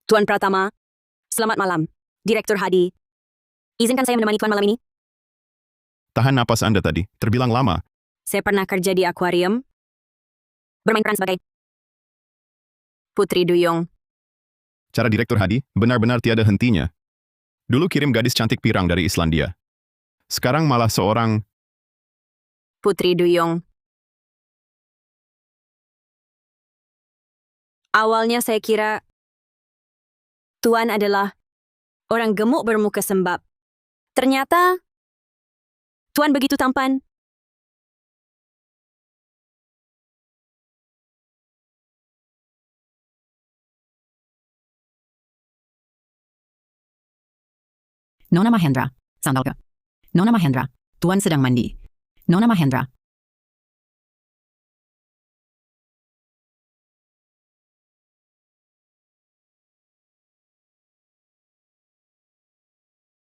Tuan Pratama, selamat malam. Direktur Hadi. Izinkan saya menemani Tuan malam ini. Tahan napas Anda tadi, terbilang lama. Saya pernah kerja di akuarium. Bermain peran sebagai Putri Duyung. Cara Direktur Hadi benar-benar tiada hentinya. Dulu kirim gadis cantik pirang dari Islandia. Sekarang malah seorang Putri Duyung. Awalnya saya kira Tuan adalah orang gemuk bermuka sembab. Ternyata Tuan begitu tampan. Nona Mahendra, sandal ke. Nona Mahendra, Tuan sedang mandi. Nona Mahendra.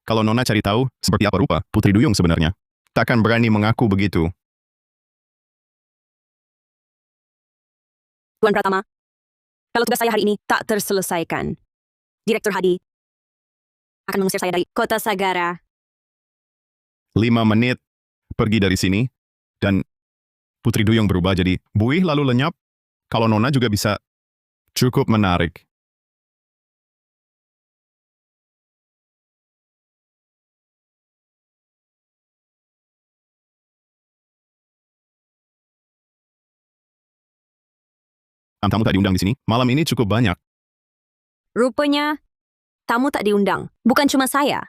Kalau Nona cari tahu seperti apa rupa Putri Duyung sebenarnya, takkan berani mengaku begitu. Tuan Pratama, kalau tugas saya hari ini tak terselesaikan, Direktur Hadi akan mengusir saya dari kota Sagara. 5 menit, pergi dari sini, dan Putri Duyung berubah jadi buih lalu lenyap. Kalau Nona juga bisa, cukup menarik. Tamu tak diundang di sini, malam ini cukup banyak. Rupanya, tamu tak diundang. Bukan cuma saya.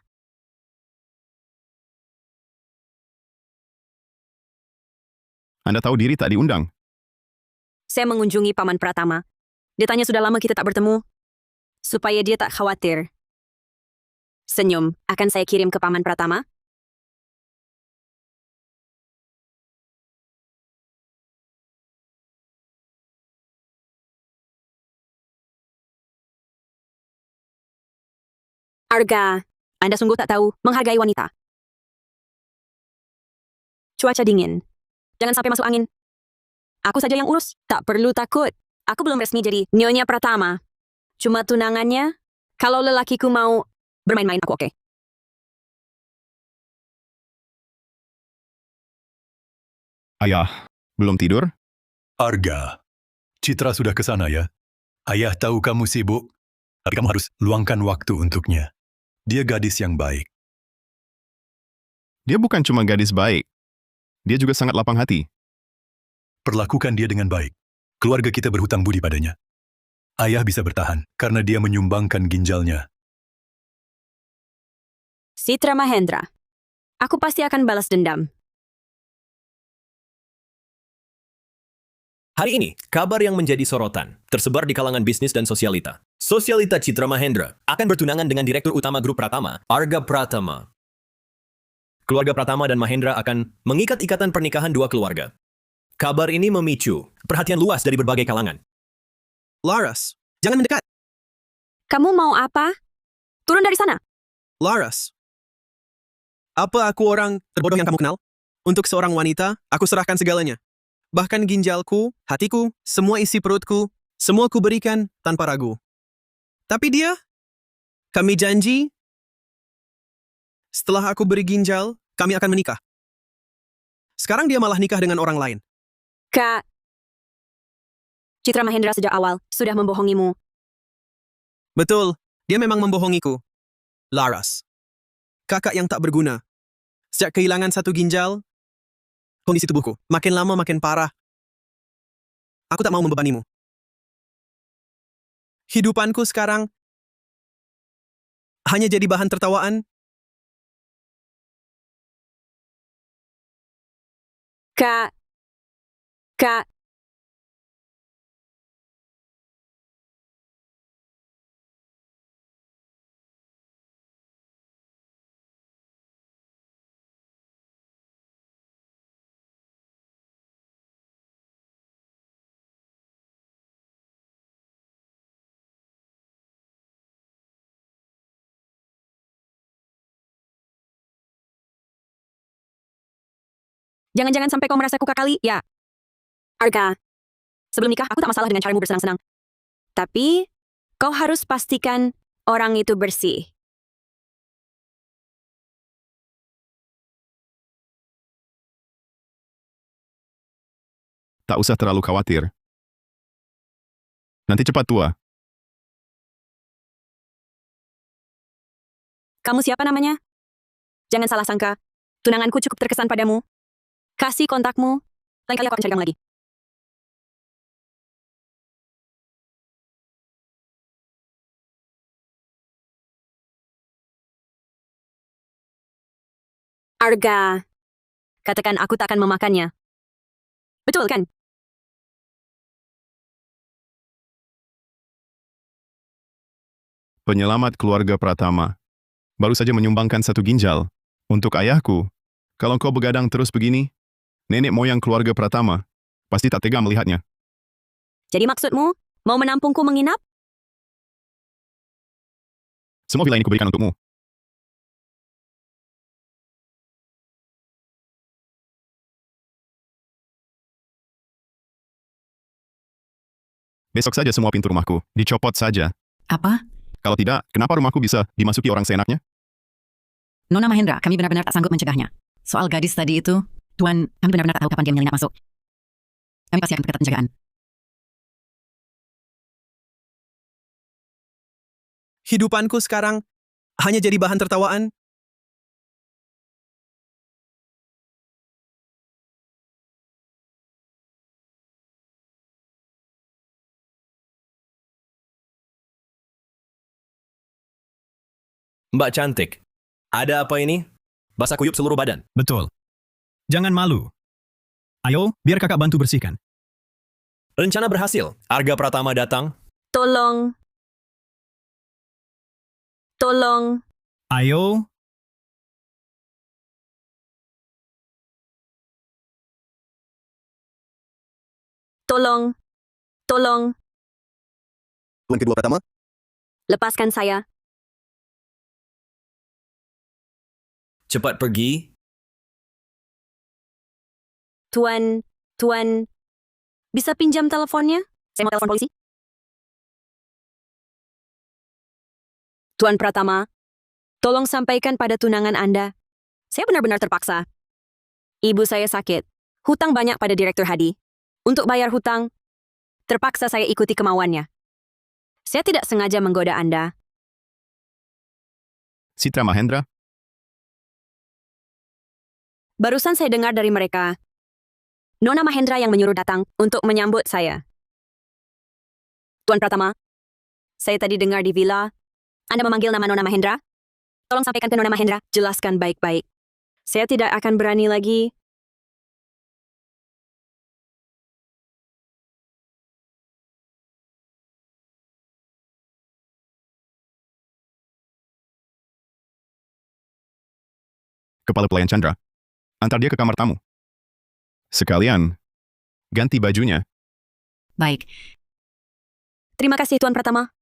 Anda tahu diri tak diundang. Saya mengunjungi Paman Pratama. Dia tanya sudah lama kita tak bertemu. Supaya dia tak khawatir. Senyum, akan saya kirim ke Paman Pratama? Arga, Anda sungguh tak tahu menghargai wanita. Cuaca dingin. Jangan sampai masuk angin. Aku saja yang urus. Tak perlu takut. Aku belum resmi jadi Nyonya Pratama. Cuma tunangannya. Kalau lelakiku mau bermain-main aku oke. Ayah, belum tidur? Arga, Citra sudah ke sana ya? Ayah tahu kamu sibuk, tapi kamu harus luangkan waktu untuknya. Dia gadis yang baik. Dia bukan cuma gadis baik. Dia juga sangat lapang hati. Perlakukan dia dengan baik. Keluarga kita berhutang budi padanya. Ayah bisa bertahan karena dia menyumbangkan ginjalnya. Citra Mahendra. Aku pasti akan balas dendam. Hari ini, kabar yang menjadi sorotan tersebar di kalangan bisnis dan sosialita. Sosialita Citra Mahendra akan bertunangan dengan Direktur Utama Grup Pratama, Arga Pratama. Keluarga Pratama dan Mahendra akan mengikat ikatan pernikahan dua keluarga. Kabar ini memicu perhatian luas dari berbagai kalangan. Laras, jangan mendekat. Kamu mau apa? Turun dari sana. Laras. Apa aku orang terbodoh yang kamu kenal? Untuk seorang wanita, aku serahkan segalanya. Bahkan ginjalku, hatiku, semua isi perutku, semua ku berikan tanpa ragu. Tapi dia, kami janji, setelah aku beri ginjal, kami akan menikah. Sekarang dia malah nikah dengan orang lain. Kak, Citra Mahendra sejak awal sudah membohongimu. Betul, dia memang membohongiku. Laras. Kakak yang tak berguna. Sejak kehilangan satu ginjal, kondisi tubuhku makin lama makin parah. Aku tak mau membebanimu. Hidupanku sekarang hanya jadi bahan tertawaan. Kak. Jangan-jangan sampai kau merasa kuka kali, ya? Arga, sebelum nikah aku tak masalah dengan caramu bersenang-senang. Tapi, Kau harus pastikan orang itu bersih. Tak usah terlalu khawatir. Nanti cepat tua. Kamu siapa namanya? Jangan salah sangka. Tunanganku cukup terkesan padamu. Kasih kontakmu. Lain kali aku akan cari kamu lagi. Arga. Katakan aku tak akan memakannya. Betul kan? Penyelamat keluarga Pratama. Baru saja menyumbangkan 1 ginjal. Untuk ayahku. Kalau kau begadang terus begini, nenek moyang keluarga Pratama pasti tak tega melihatnya. Jadi maksudmu, mau menampungku menginap? Semua villa ini kuberikan untukmu. Besok saja semua pintu rumahku dicopot saja. Apa? Kalau tidak, kenapa rumahku bisa dimasuki orang seenaknya? Nona Mahendra, kami benar-benar tak sanggup mencegahnya. Soal gadis tadi itu, Tuan, kami benar-benar tak tahu kapan dia menyelinap masuk. Kami pasti akan perketat penjagaan. Hidupanku sekarang hanya jadi bahan tertawaan. Mbak cantik, ada apa ini? Basah kuyup seluruh badan. Betul. Jangan malu. Ayo, biar kakak bantu bersihkan. Rencana berhasil. Arga Pratama datang. Tolong. Tolong. Ayo, Tolong. Tolong. Tuan kedua Pratama, Lepaskan saya. Cepat pergi. Tuan. Bisa pinjam teleponnya? Saya mau telepon polisi. Tuan Pratama, tolong sampaikan pada tunangan Anda. Saya benar-benar terpaksa. Ibu saya sakit. Hutang banyak pada Direktur Hadi. Untuk bayar hutang, terpaksa saya ikuti kemauannya. Saya tidak sengaja menggoda Anda. Citra Mahendra, Barusan saya dengar dari mereka. Nona Mahendra yang menyuruh datang untuk menyambut saya. Tuan Pratama, saya tadi dengar di villa, Anda memanggil nama Nona Mahendra. Tolong sampaikan ke Nona Mahendra, jelaskan baik-baik. Saya tidak akan berani lagi. kepala pelayan Chandra. Antar dia ke kamar tamu. Sekalian, ganti bajunya. Baik, Terima kasih Tuan Pratama.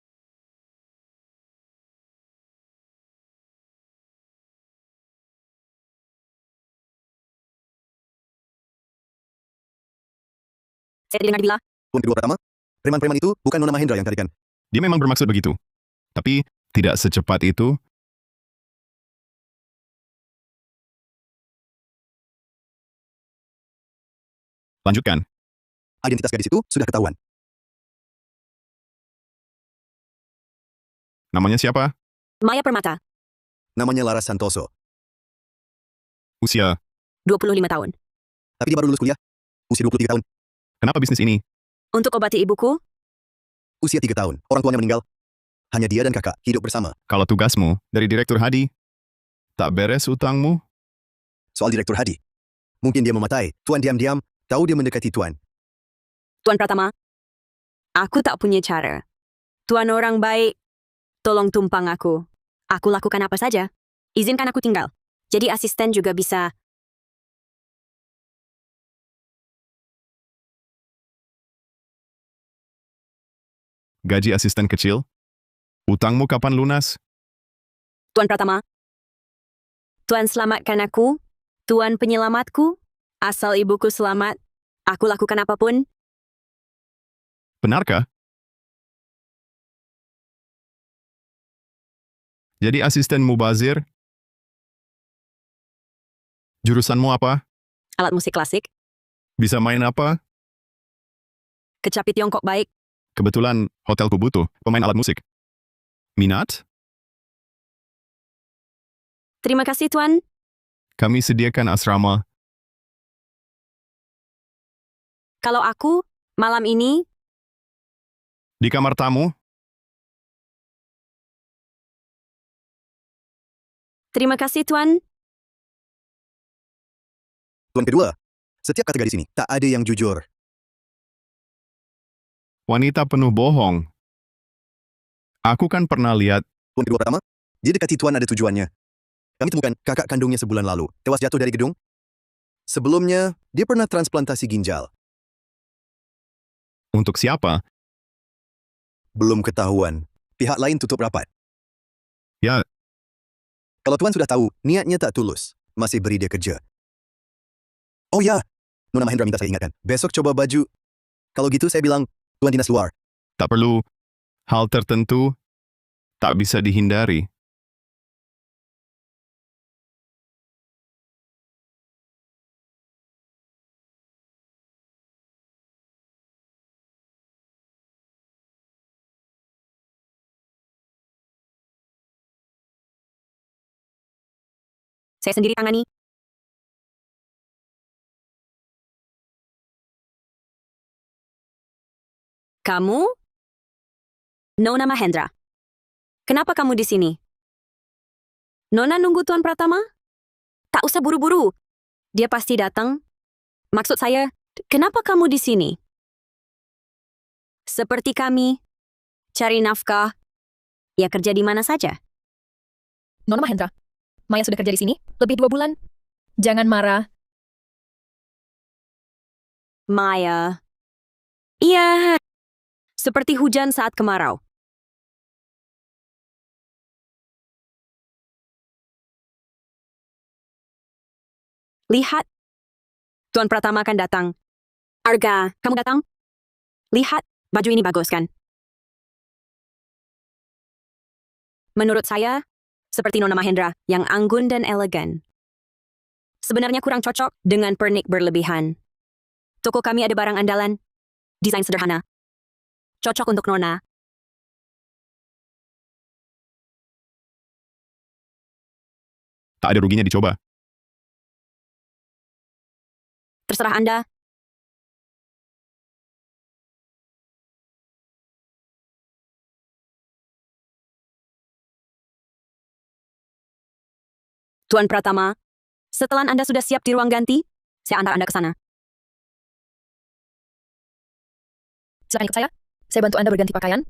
Saya dengar di villa. Tuan kedua Pratama, preman-preman itu bukan Nona Mahendra yang tarikan. Dia memang bermaksud begitu. Tapi, tidak secepat itu. Lanjutkan. Identitas gadis itu sudah ketahuan. Namanya siapa? Maya Permata, Namanya Laras Santoso. Usia. 25 tahun. Tapi dia baru lulus kuliah. Usia 23 tahun. Kenapa bisnis ini? Untuk obati ibuku, Usia 3 tahun. Orang tuanya meninggal. Hanya dia dan kakak hidup bersama. Kalau tugasmu dari Direktur Hadi, tak beres utangmu? Soal Direktur Hadi. Mungkin dia mematai. Tuan diam-diam, tahu dia mendekati Tuan. Tuan Pratama, aku tak punya cara. Tuan orang baik, tolong tumpang aku. Aku lakukan apa saja. Izinkan aku tinggal. Jadi asisten juga bisa. Gaji asisten kecil? Utangmu kapan lunas? Tuan Pratama, Tuan selamatkan aku. Tuan penyelamatku. Asal ibuku selamat, aku lakukan apapun. Benarkah? Jadi asisten mubazir? Jurusanmu apa? Alat musik klasik, Bisa main apa? kecapi Tiongkok baik. Kebetulan hotelku butuh pemain alat musik. Minat? Terima kasih, Tuan. Kami sediakan asrama. Kalau aku, malam ini, Di kamar tamu? terima kasih, Tuan. Tuan kedua, setiap kata gadis ini, tak ada yang jujur. Wanita penuh bohong. Aku kan pernah lihat. Tuan kedua pertama, dia dekati Tuan ada tujuannya. Kami temukan kakak kandungnya sebulan lalu, tewas jatuh dari gedung. Sebelumnya, dia pernah transplantasi ginjal. Untuk siapa? Belum ketahuan. Pihak lain tutup rapat. Ya, Kalau Tuan sudah tahu, niatnya tak tulus. Masih beri dia kerja. Oh ya, Nona Mahendra minta saya ingatkan. Besok coba baju. Kalau gitu saya bilang, Tuan dinas luar. tak perlu. Hal tertentu tak bisa dihindari. Saya sendiri tangani. Kamu? Nona Mahendra. Kenapa kamu di sini? Nona nunggu Tuan Pratama? Tak usah buru-buru. Dia pasti datang. Maksud saya, kenapa kamu di sini? Seperti kami, cari nafkah. Ya kerja di mana saja. Nona Mahendra, Maya sudah kerja di sini lebih 2 bulan. Jangan marah. Maya. Iya, seperti hujan saat kemarau. Lihat, Tuan Pratama akan datang. Arga, kamu datang? Lihat, baju ini bagus kan? Menurut saya, seperti Nona Mahendra yang anggun dan elegan. Sebenarnya kurang cocok dengan pernik berlebihan. Toko kami ada barang andalan, desain sederhana. Cocok untuk Nona. Tak ada ruginya dicoba. Terserah Anda. Tuan Pratama, setelah Anda sudah siap di ruang ganti, saya antar Anda ke sana. Silakan ikut saya. Saya bantu Anda berganti pakaian.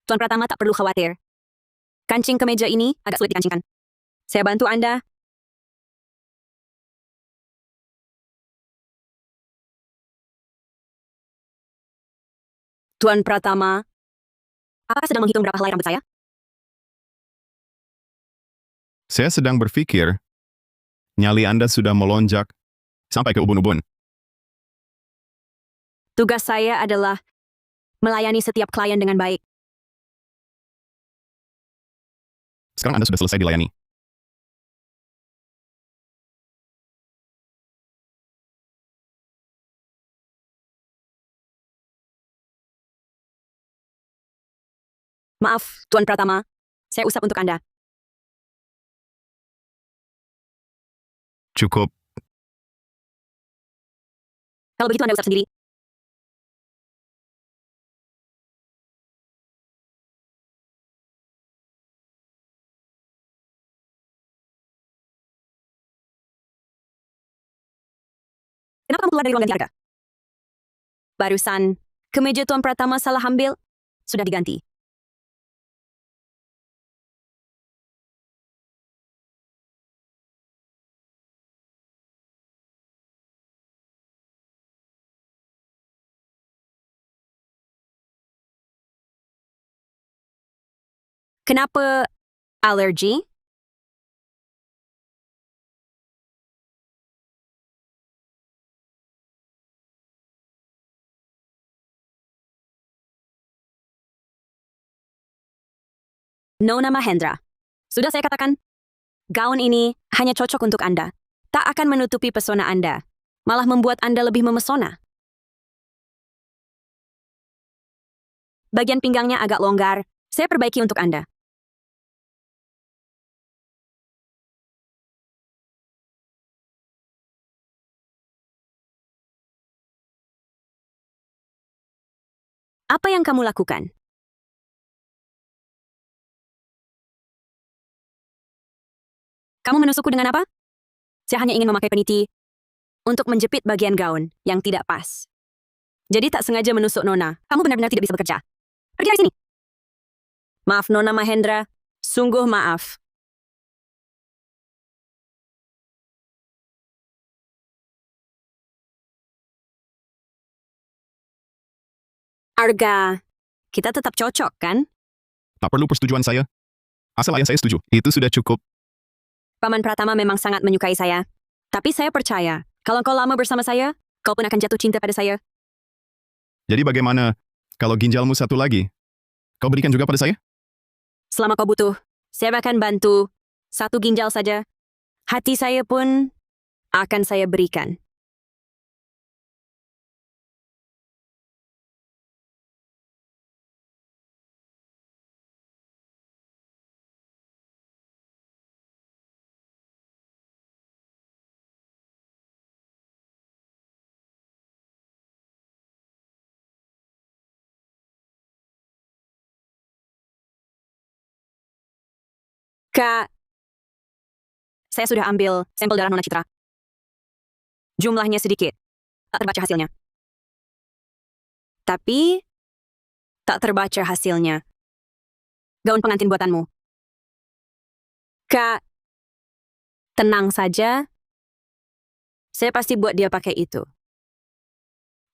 Tuan Pratama tak perlu khawatir. Kancing kemeja ini agak sulit dikancingkan. Saya bantu Anda. Tuan Pratama, apakah sedang menghitung berapa helai rambut saya? Saya sedang berpikir, nyali Anda sudah melonjak sampai ke ubun-ubun. Tugas saya adalah melayani setiap klien dengan baik. Sekarang Anda sudah selesai dilayani. Maaf, Tuan Pratama. Saya usap untuk Anda. Cukup. Kalau begitu Anda usap sendiri. Kenapa kamu keluar dari ruang ganti harga? Barusan, kemeja Tuan Pratama salah ambil. Sudah diganti. Kenapa alergi? Nona Mahendra. Sudah saya katakan, gaun ini hanya cocok untuk Anda. Tak akan menutupi pesona Anda, malah membuat Anda lebih memesona. Bagian pinggangnya agak longgar, saya perbaiki untuk Anda. Apa yang kamu lakukan? Kamu menusukku dengan apa? Saya hanya ingin memakai peniti untuk menjepit bagian gaun yang tidak pas. Jadi tak sengaja menusuk Nona. Kamu benar-benar tidak bisa bekerja. Pergi dari sini. Maaf Nona Mahendra, sungguh maaf. Arga, kita tetap cocok kan? Tak perlu persetujuan saya. Asal ayah saya setuju, itu sudah cukup. Paman Pratama memang sangat menyukai saya. Tapi saya percaya, kalau kau lama bersama saya, kau pun akan jatuh cinta pada saya. Jadi bagaimana kalau ginjalmu satu lagi? Kau berikan juga pada saya? Selama kau butuh, saya akan bantu. Satu ginjal saja. Hati saya pun akan saya berikan. Kak, saya sudah ambil sampel darah Nona Citra. Jumlahnya sedikit. Tak terbaca hasilnya. Tapi, tak terbaca hasilnya. Gaun pengantin buatanmu. Kak, tenang saja. Saya pasti buat dia pakai itu.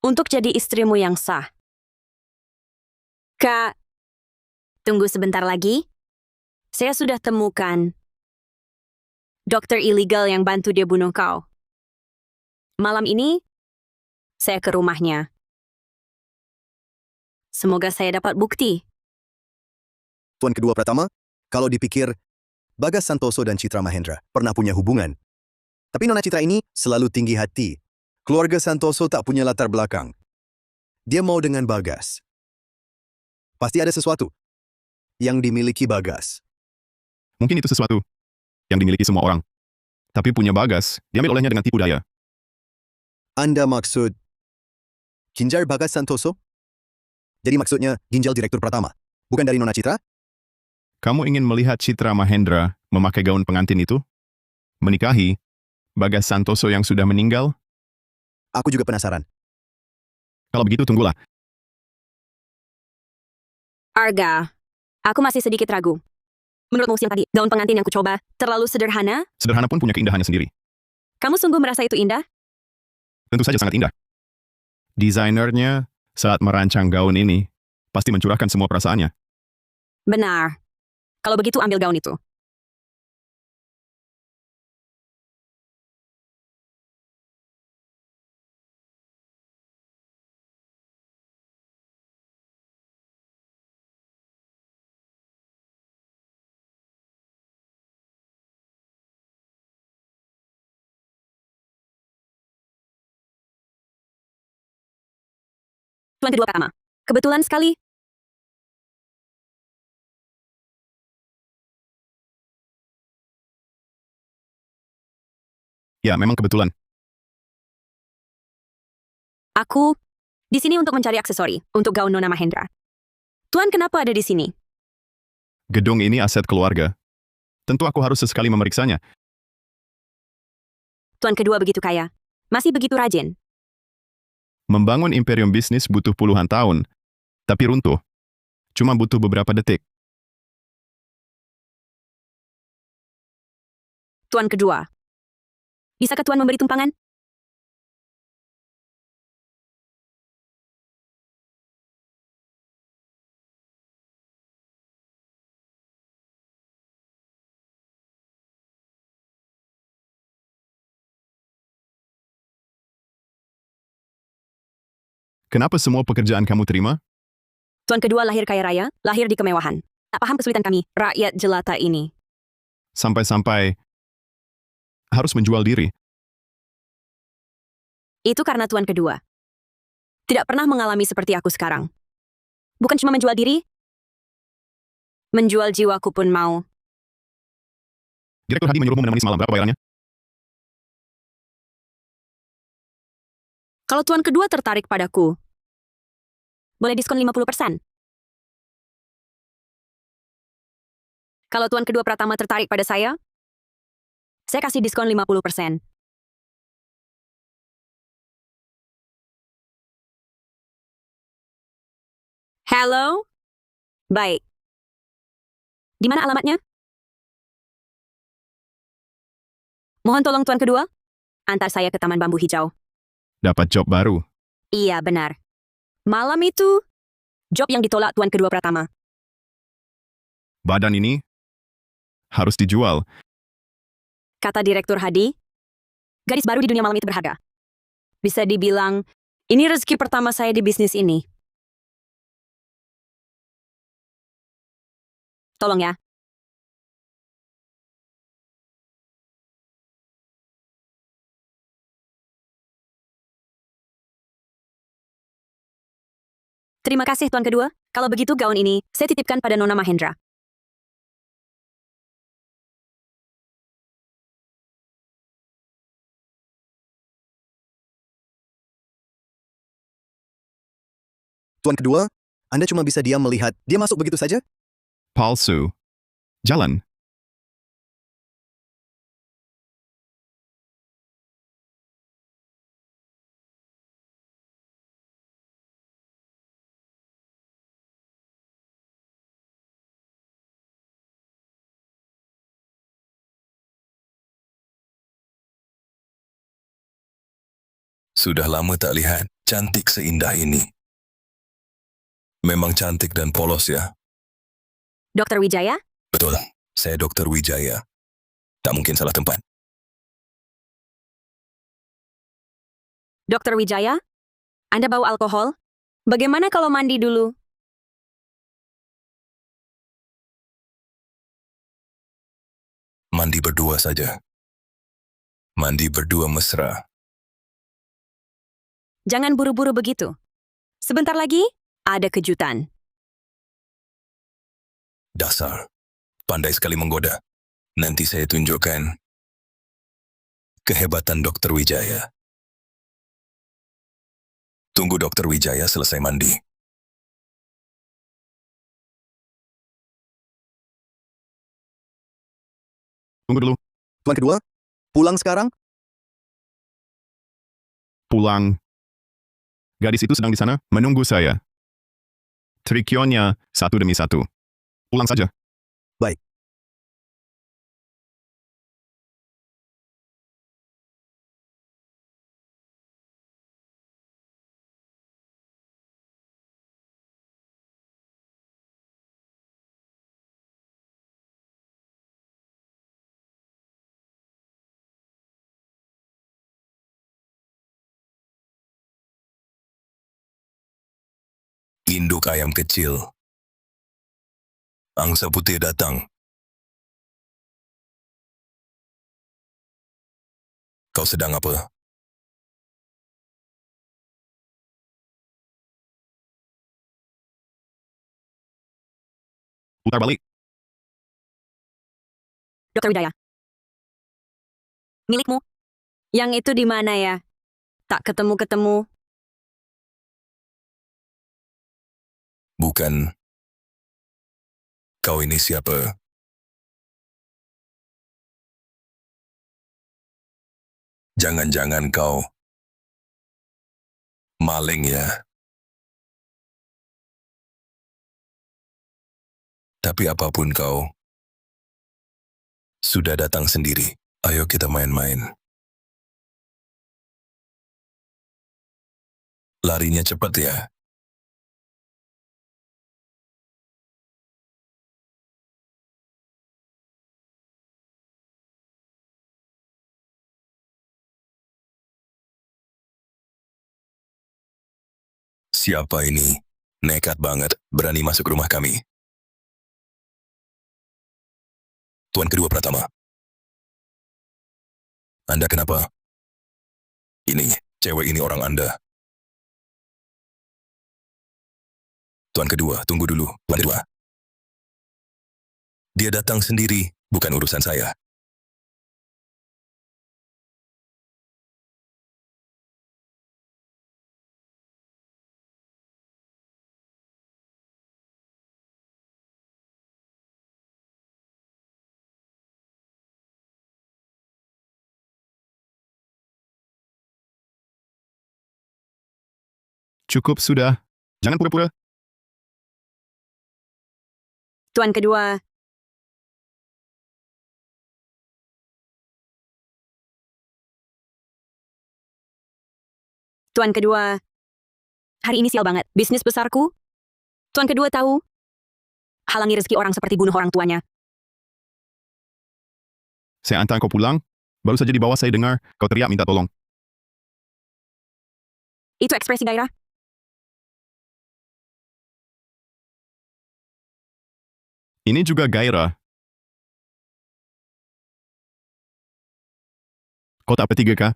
Untuk jadi istrimu yang sah. Kak, tunggu sebentar lagi. Saya sudah temukan dokter ilegal yang bantu dia bunuh kau. Malam ini, saya ke rumahnya. Semoga saya dapat bukti. Tuan Kedua Pratama, kalau dipikir, Bagas Santoso dan Citra Mahendra pernah punya hubungan. Tapi Nona Citra ini selalu tinggi hati. Keluarga Santoso tak punya latar belakang. Dia mau dengan Bagas. Pasti ada sesuatu yang dimiliki Bagas. Mungkin itu sesuatu yang dimiliki semua orang. Tapi punya Bagas, diambil olehnya dengan tipu daya. Anda maksud ginjal Bagas Santoso? Jadi maksudnya ginjal Direktur Pratama, bukan dari Nona Citra? Kamu ingin melihat Citra Mahendra memakai gaun pengantin itu? Menikahi Bagas Santoso yang sudah meninggal? Aku juga penasaran. Kalau begitu tunggulah. Arga, aku masih sedikit ragu. Menurutmu siang tadi, gaun pengantin yang kucoba terlalu sederhana? Sederhana pun punya keindahannya sendiri. Kamu sungguh merasa itu indah? Tentu saja sangat indah. Desainernya saat merancang gaun ini pasti mencurahkan semua perasaannya. Benar. Kalau begitu ambil gaun itu. Tuan Kedua Pratama. Kebetulan sekali. Ya, memang kebetulan. Aku di sini untuk mencari aksesori untuk gaun Nona Mahendra. Tuan kenapa ada di sini? Gedung ini aset keluarga. Tentu aku harus sesekali memeriksanya. Tuan Kedua begitu kaya. Masih begitu rajin. Membangun imperium bisnis butuh puluhan tahun. Tapi runtuh. Cuma butuh beberapa detik. Tuan Kedua. Bisakah Tuan memberi tumpangan? Kenapa semua pekerjaan kamu terima? Tuan Kedua lahir kaya raya, lahir di kemewahan. Tak paham kesulitan kami, rakyat jelata ini. Sampai-sampai harus menjual diri. Itu karena tuan kedua. Tidak pernah mengalami seperti aku sekarang. Bukan cuma menjual diri, menjual jiwaku pun mau. Direktur Hadi menyuruhmu menemani semalam. Berapa bayarannya? Kalau tuan kedua tertarik padaku, boleh diskon 50%. Kalau tuan kedua Pratama tertarik pada saya kasih diskon 50%. Halo? Baik. Di mana alamatnya? Mohon tolong tuan kedua, antar saya ke Taman Bambu Hijau. Dapat job baru. Iya, benar. Malam itu, job yang ditolak tuan kedua Pratama. Badan ini harus dijual. Kata Direktur Hadi, gadis baru di dunia malam itu berharga. Bisa dibilang, ini rezeki pertama saya di bisnis ini. Tolong ya. Terima kasih tuan kedua. Kalau begitu gaun ini, saya titipkan pada Nona Mahendra. Tuan kedua, Anda cuma bisa diam melihat dia masuk begitu saja? Palsu. Jalan. Sudah lama tak lihat cantik seindah ini. Memang cantik dan polos ya. Dr. Wijaya? Betul, saya Dr. Wijaya. Tak mungkin salah tempat. Dr. Wijaya? Anda bau alkohol? Bagaimana kalau mandi dulu? Mandi berdua saja. Mandi berdua mesra. Jangan buru-buru begitu. Sebentar lagi, ada kejutan. Dasar. Pandai sekali menggoda. Nanti saya tunjukkan kehebatan Dr. Wijaya. Tunggu Dr. Wijaya selesai mandi. Tunggu dulu. Tuan kedua, pulang sekarang? Pulang. Gadis itu sedang di sana, menunggu saya. Trikionnya satu demi satu. Pulang saja. Baik. Induk ayam kecil. Angsa putih datang. Kau sedang apa? Putar balik. Dr. Wijaya. Milikmu. Yang itu di mana ya? Tak ketemu-ketemu. Bukan. Kau ini siapa? Jangan-jangan kau maling ya? Tapi apapun kau, sudah datang sendiri. Ayo kita main-main. Larinya cepat ya. Siapa ini? Nekat banget, berani masuk rumah kami. Tuan Kedua Pratama. Anda kenapa? Ini, cewek ini orang Anda. Tuan Kedua, tunggu dulu, Tuan Kedua. Dia datang sendiri, bukan urusan saya. Cukup sudah. Jangan pura-pura. Tuan kedua, Tuan kedua, hari ini sial banget. Bisnis besarku. Tuan kedua tahu, halangi rezeki orang seperti bunuh orang tuanya. Saya antar kau pulang. Baru saja di bawah saya dengar kau teriak minta tolong. Itu ekspresi gairah. Ini juga gairah. Kau tak petiga kah?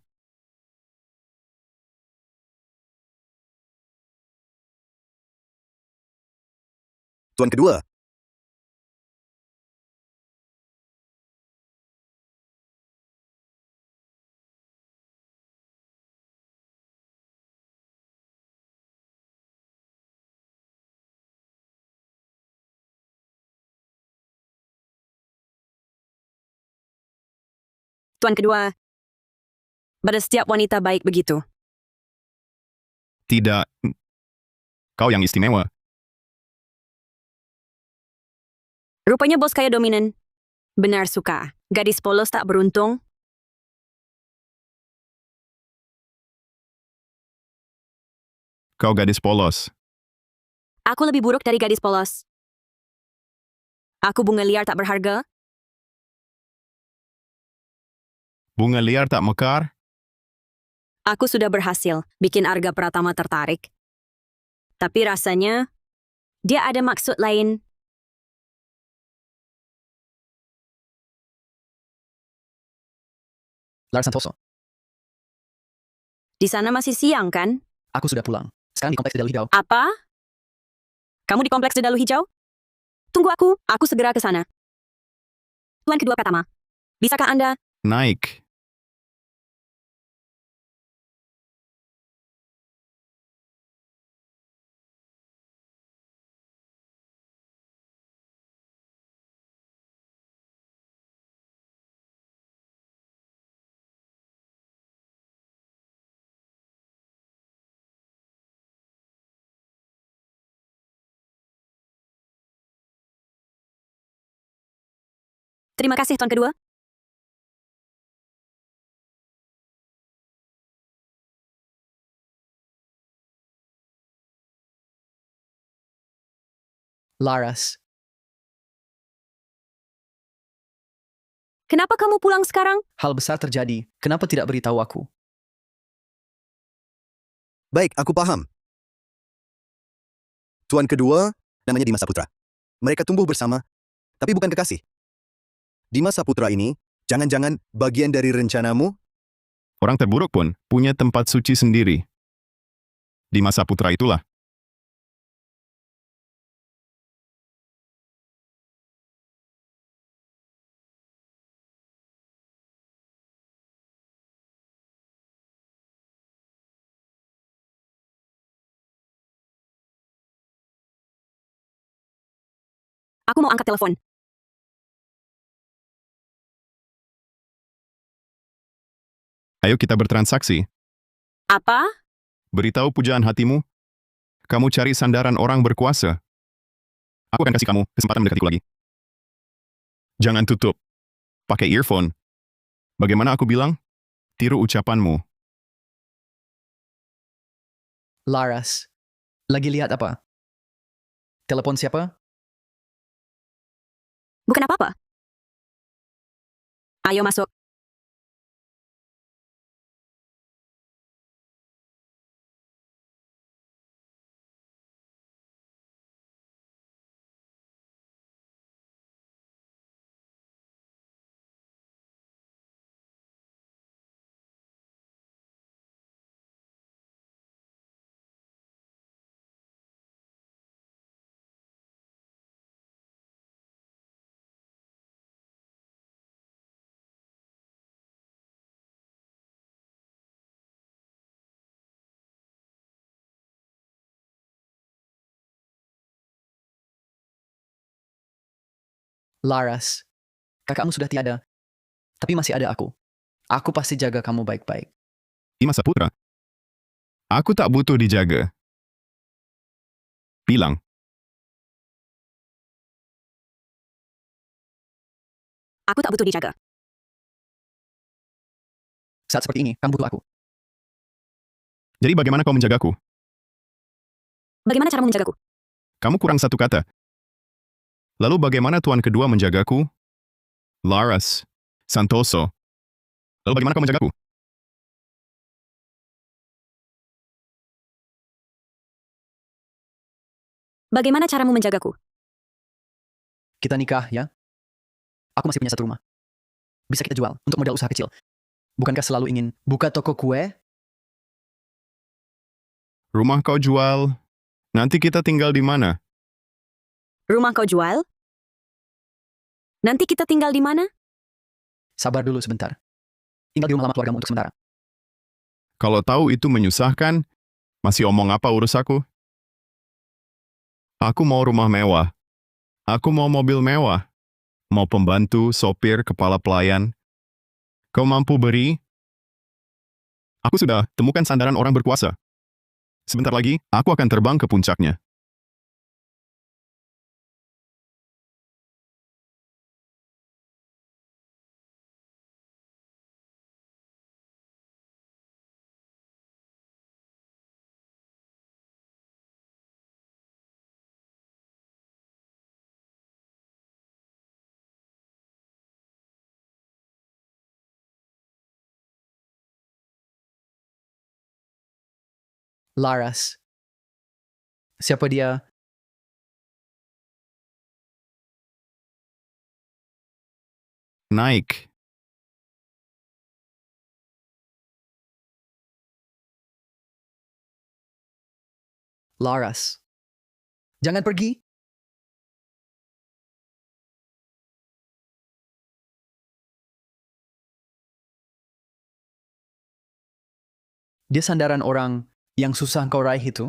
Tuan Kedua, Tuan kedua, pada setiap wanita baik begitu. Tidak. Kau yang istimewa. Rupanya bos kaya dominan. Benar suka. Gadis polos tak beruntung. Kau gadis polos. Aku lebih buruk dari gadis polos. Aku bunga liar tak berharga. Bunga liar tak mekar. Aku sudah berhasil bikin Arga Pratama tertarik. Tapi rasanya, dia ada maksud lain. Lar Santoso, Di sana masih siang kan? aku sudah pulang. Sekarang di kompleks Dedalo Hijau. Apa? Kamu di kompleks Dedalu Hijau? Tunggu aku segera ke sana. Tuan kedua Pratama, bisakah Anda? Naik. Terima kasih Tuan kedua. Laras, Kenapa kamu pulang sekarang? hal besar terjadi. Kenapa tidak beritahu aku? baik, aku paham. Tuan Kedua, namanya Dimas Saputra. Mereka tumbuh bersama, tapi bukan kekasih. Dimas Saputra ini, jangan-jangan bagian dari rencanamu? Orang terburuk pun punya tempat suci sendiri. Di masa putra itulah. Aku mau angkat telepon. Ayo kita bertransaksi. Apa? Beritahu pujaan hatimu. Kamu cari sandaran orang berkuasa. Aku akan kasih kamu kesempatan mendekatiku lagi. Jangan tutup. Pakai earphone. Bagaimana aku bilang? Tiru ucapanmu. Laras, lagi lihat apa? Telepon siapa? Bukan apa-apa. Ayo masuk. Laras, kakakmu sudah tiada. Tapi masih ada aku. Aku pasti jaga kamu baik-baik. Ima Saputra. Aku tak butuh dijaga. Bilang. Aku tak butuh dijaga. Saat seperti ini, kamu butuh aku. Jadi bagaimana kau menjagaku? Bagaimana caramu menjagaku? Kamu kurang satu kata. Lalu bagaimana tuan kedua menjagaku? Laras. Santoso. Lalu bagaimana kau menjagaku? Bagaimana caramu menjagaku? Kita nikah, ya? Aku masih punya satu rumah. Bisa kita jual untuk modal usaha kecil. Bukankah selalu ingin buka toko kue? Rumah kau jual. Nanti kita tinggal di mana? Rumah kau jual? Nanti kita tinggal di mana? Sabar dulu sebentar. Tinggal di rumah lama keluargamu untuk sementara. Kalau tahu itu menyusahkan, masih omong apa urus aku? Aku mau rumah mewah. Aku mau mobil mewah. Mau pembantu, sopir, kepala pelayan. Kau mampu beri? Aku sudah temukan sandaran orang berkuasa. Sebentar lagi, aku akan terbang ke puncaknya. Laras. Siapa dia? Naik. Laras. Jangan pergi. Dia sandaran orang yang susah kau raih itu?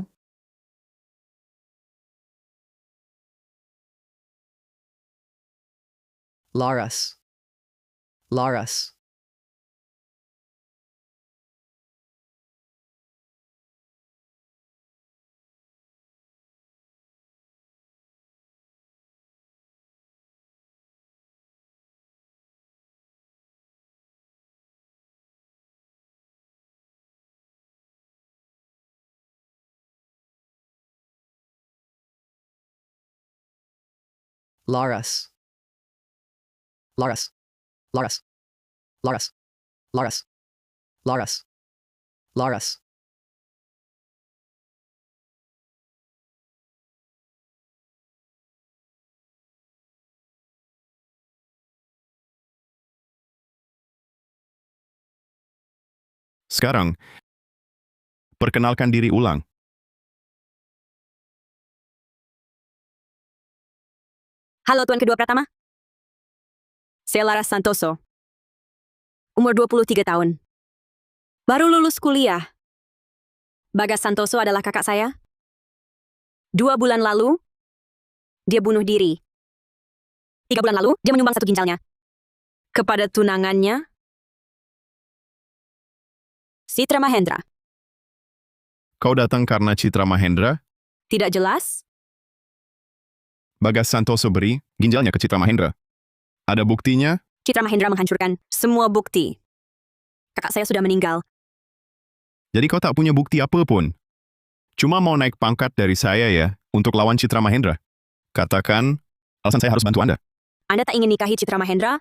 Laras. Laras. Laras. Laras. Laras. Laras. Laras. Laras. Laras. Sekarang, perkenalkan diri ulang. Halo Tuan Kedua Pratama. Saya Laras Santoso. Umur 23 tahun. Baru lulus kuliah. Bagas Santoso adalah kakak saya. 2 bulan lalu, dia bunuh diri. 3 bulan lalu, dia menyumbang 1 ginjalnya. Kepada tunangannya, Citra Mahendra. Kau datang karena Citra Mahendra? Tidak jelas? Bagas Santoso beri ginjalnya ke Citra Mahendra. Ada buktinya? Citra Mahendra menghancurkan semua bukti. Kakak saya sudah meninggal. Jadi kau tak punya bukti apapun? Cuma mau naik pangkat dari saya ya, untuk lawan Citra Mahendra. Katakan, alasan saya harus bantu Anda. Anda tak ingin nikahi Citra Mahendra?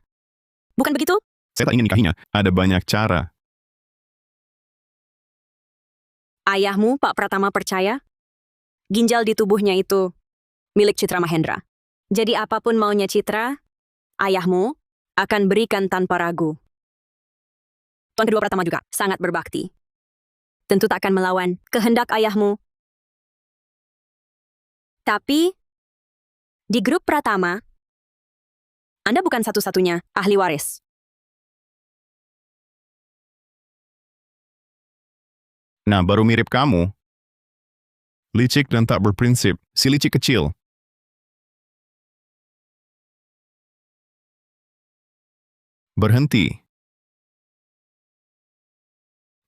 Bukan begitu? Saya tak ingin nikahinya. Ada banyak cara. Ayahmu, Pak Pratama, percaya? Ginjal di tubuhnya itu milik Citra Mahendra. Jadi apapun maunya Citra, ayahmu akan berikan tanpa ragu. Tuan Kedua Pratama juga sangat berbakti. Tentu tak akan melawan kehendak ayahmu. Tapi, di grup Pratama, Anda bukan satu-satunya ahli waris. Nah, baru mirip kamu. Licik dan tak berprinsip. Si licik kecil. Berhenti.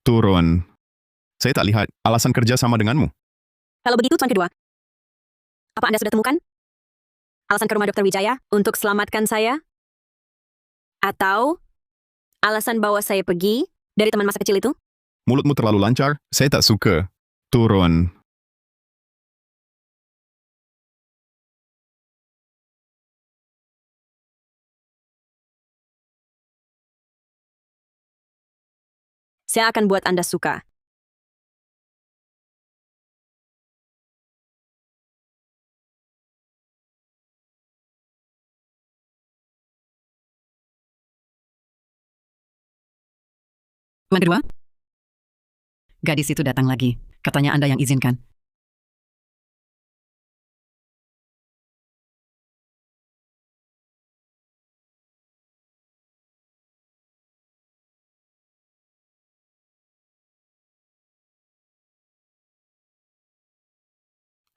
Turun. Saya tak lihat alasan kerja sama denganmu. Kalau begitu, Tuan kedua. Apa Anda sudah temukan? Alasan ke rumah Dr. Wijaya untuk selamatkan saya? Atau alasan bawa saya pergi dari teman masa kecil itu? Mulutmu terlalu lancar, saya tak suka. Turun. Saya akan buat Anda suka. Tuan kedua? Gadis itu datang lagi. Katanya Anda yang izinkan.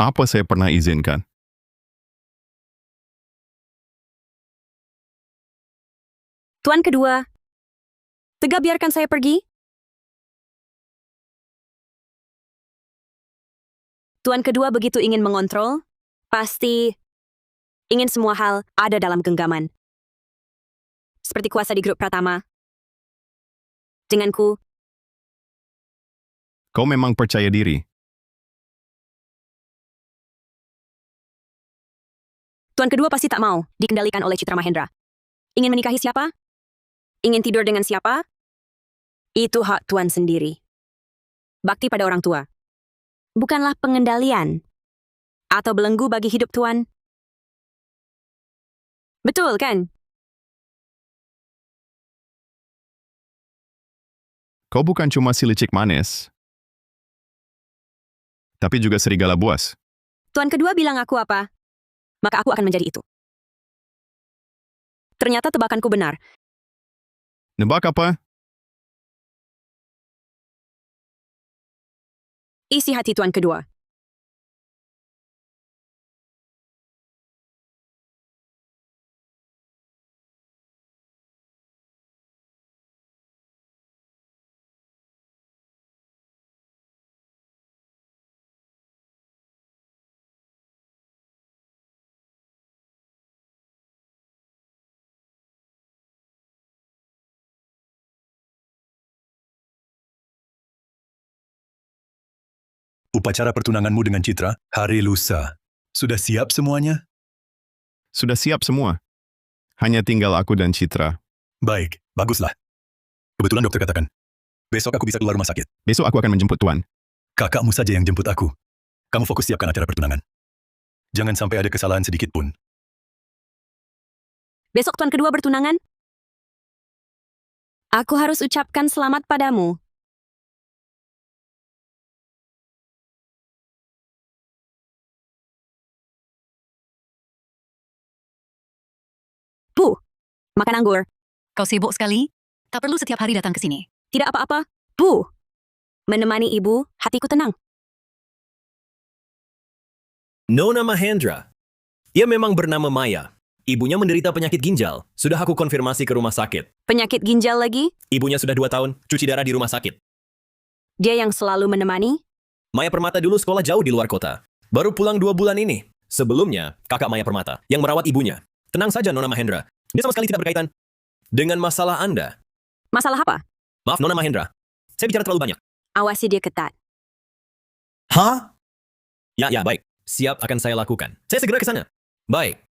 Apa saya pernah izinkan? Tuan kedua, tega biarkan saya pergi? Tuan kedua begitu ingin mengontrol, pasti ingin semua hal ada dalam genggaman. Seperti kuasa di grup Pratama. Denganku, Kau memang percaya diri. Tuan kedua pasti tak mau dikendalikan oleh Citra Mahendra. Ingin menikahi siapa? Ingin tidur dengan siapa? Itu hak Tuan sendiri. Bakti pada orang tua. Bukanlah pengendalian. Atau belenggu bagi hidup Tuan. Betul kan? Kau bukan cuma si licik manis, tapi juga serigala buas. Tuan kedua bilang aku apa? Maka aku akan menjadi itu. Ternyata tebakanku benar. Nebak apa? Isi hati Tuan kedua. Upacara pertunanganmu dengan Citra hari lusa. Sudah siap semuanya? Sudah siap semua. Hanya tinggal aku dan Citra. Baik, baguslah. Kebetulan dokter katakan, besok aku bisa keluar rumah sakit. Besok aku akan menjemput Tuan. Kakakmu saja yang jemput aku. Kamu fokus siapkan acara pertunangan. Jangan sampai ada kesalahan sedikit pun. Besok Tuan kedua bertunangan? Aku harus ucapkan selamat padamu. Bu, makan anggur. Kau sibuk sekali? Tak perlu setiap hari datang ke sini. Tidak apa-apa. Bu, menemani ibu, hatiku tenang. Nona Mahendra. Ia memang bernama Maya. Ibunya menderita penyakit ginjal. Sudah aku konfirmasi ke rumah sakit. Penyakit ginjal lagi? Ibunya sudah 2 tahun, cuci darah di rumah sakit. Dia yang selalu menemani? Maya Permata dulu sekolah jauh di luar kota. Baru pulang 2 bulan ini. Sebelumnya, kakak Maya Permata yang merawat ibunya. Tenang saja, Nona Mahendra. Dia sama sekali tidak berkaitan dengan masalah Anda. Masalah apa? Maaf, Nona Mahendra. Saya bicara terlalu banyak. Awasi dia ketat. Hah? Ya, baik. Siap akan saya lakukan. Saya segera ke sana. Baik.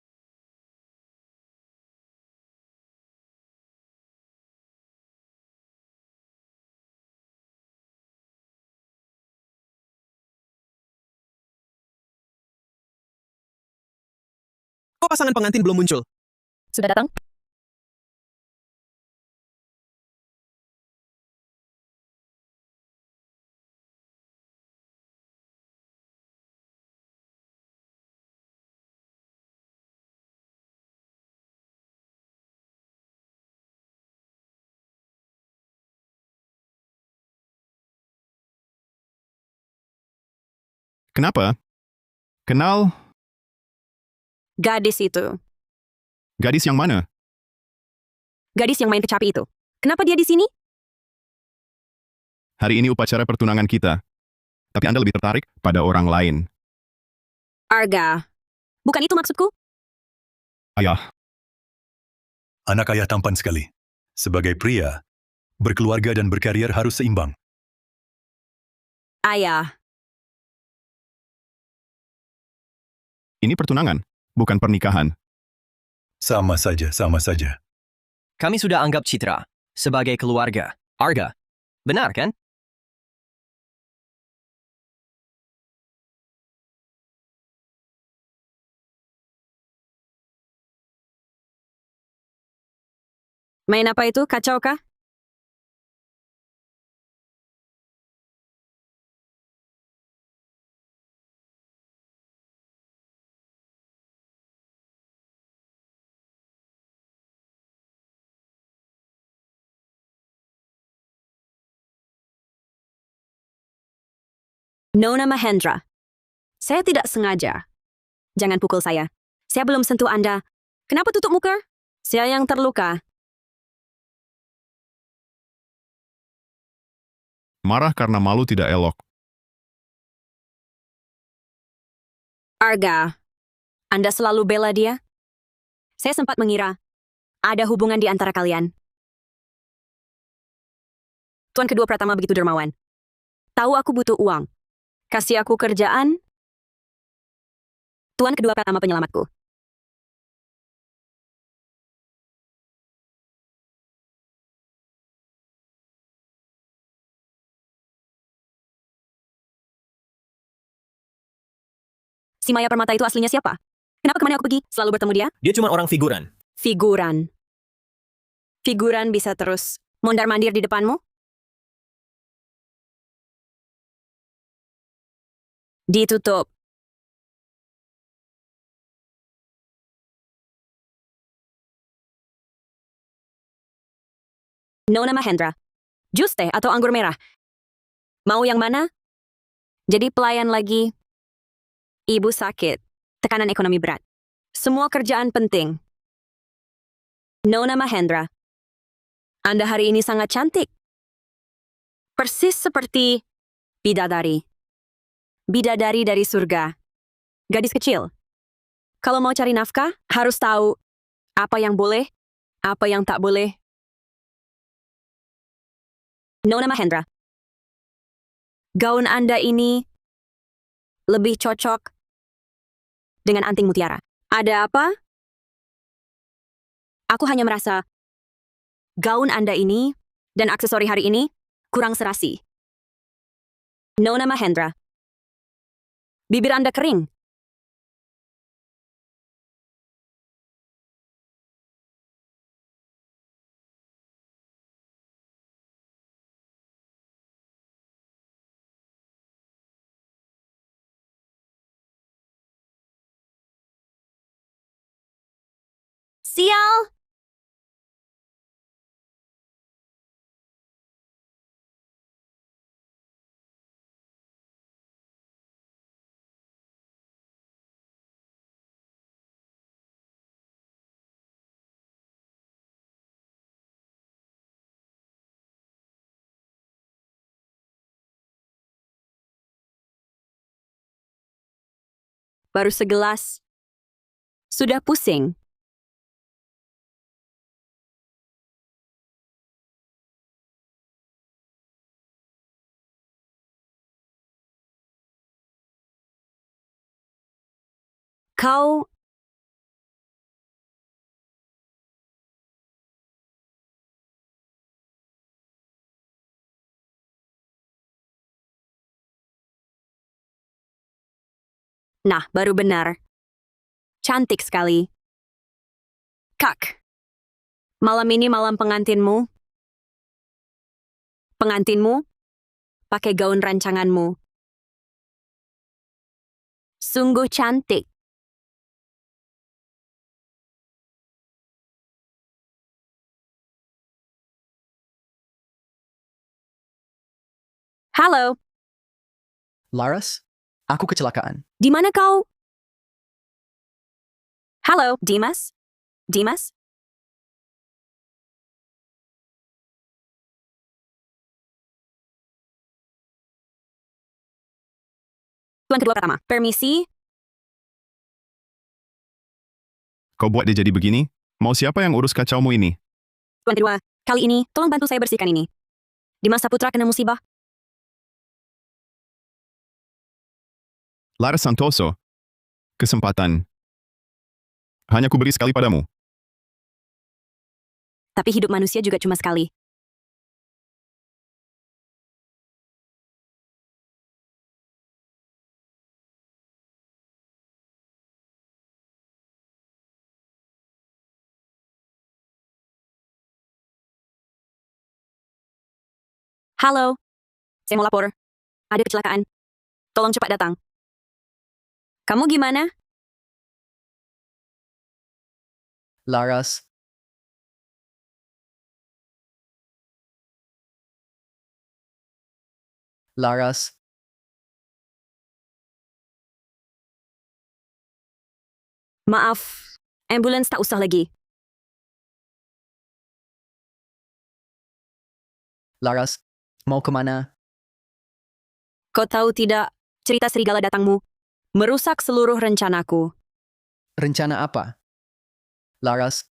Kok pasangan pengantin belum muncul? Sudah datang? Kenapa? Kenal Gadis itu. gadis yang mana? Gadis yang main kecapi itu. Kenapa dia di sini? Hari ini upacara pertunangan kita. Tapi Anda lebih tertarik pada orang lain. Arga. Bukan itu maksudku? Ayah, Anak ayah tampan sekali. Sebagai pria, berkeluarga dan berkarier harus seimbang. Ayah. ini pertunangan, bukan pernikahan. Sama saja, sama saja. Kami sudah anggap Citra sebagai keluarga. Arga, benar kan? Main apa itu? Kacau kah? Nona Mahendra. Saya tidak sengaja. Jangan pukul saya. Saya belum sentuh Anda. Kenapa tutup muka? Saya yang terluka. Marah karena malu tidak elok. Arga, Anda selalu bela dia? Saya sempat mengira ada hubungan di antara kalian. Tuan kedua Pratama begitu dermawan. Tahu aku butuh uang. Kasih aku kerjaan. Tuan kedua Pratama penyelamatku. Si Maya Permata itu aslinya siapa? Kenapa kemana aku pergi selalu bertemu dia? Dia cuma orang figuran. Figuran. Figuran bisa terus mondar-mandir di depanmu? Ditutup. Nona Mahendra. Jus teh atau anggur merah? Mau yang mana? Jadi pelayan lagi. Ibu sakit. Tekanan ekonomi berat. Semua kerjaan penting. Nona Mahendra. Anda hari ini sangat cantik. Persis seperti bidadari. Bidadari dari surga. Gadis kecil. Kalau mau cari nafkah, harus tahu apa yang boleh, apa yang tak boleh. Nona Mahendra. Gaun Anda ini lebih cocok dengan anting mutiara. Ada apa? Aku hanya merasa gaun Anda ini dan aksesori hari ini kurang serasi. Nona Mahendra. Bibir Anda kering. Sial! Baru segelas. Sudah pusing. Kau Nah, baru benar. Cantik sekali. Kak. Malam ini malam pengantinmu. Pengantinmu pakai gaun rancanganmu. Sungguh cantik. Halo, Laras, aku kecelakaan. di mana kau? Halo, Dimas? Dimas? Tuan kedua Pratama, permisi. Kau buat dia jadi begini? Mau siapa yang urus kacaumu ini? Tuan kedua, kali ini tolong bantu saya bersihkan ini. Di masa putra kena musibah, Laras Santoso. Kesempatan. Hanya kuberi sekali padamu. tapi hidup manusia juga cuma sekali. Halo, saya mau lapor. Ada kecelakaan. Tolong cepat datang. Kamu gimana? Laras, Laras, Maaf, ambulans tak usah lagi. Laras, mau kemana? Kau tahu tidak, cerita serigala datangmu merusak seluruh rencanaku. Rencana apa? Laras,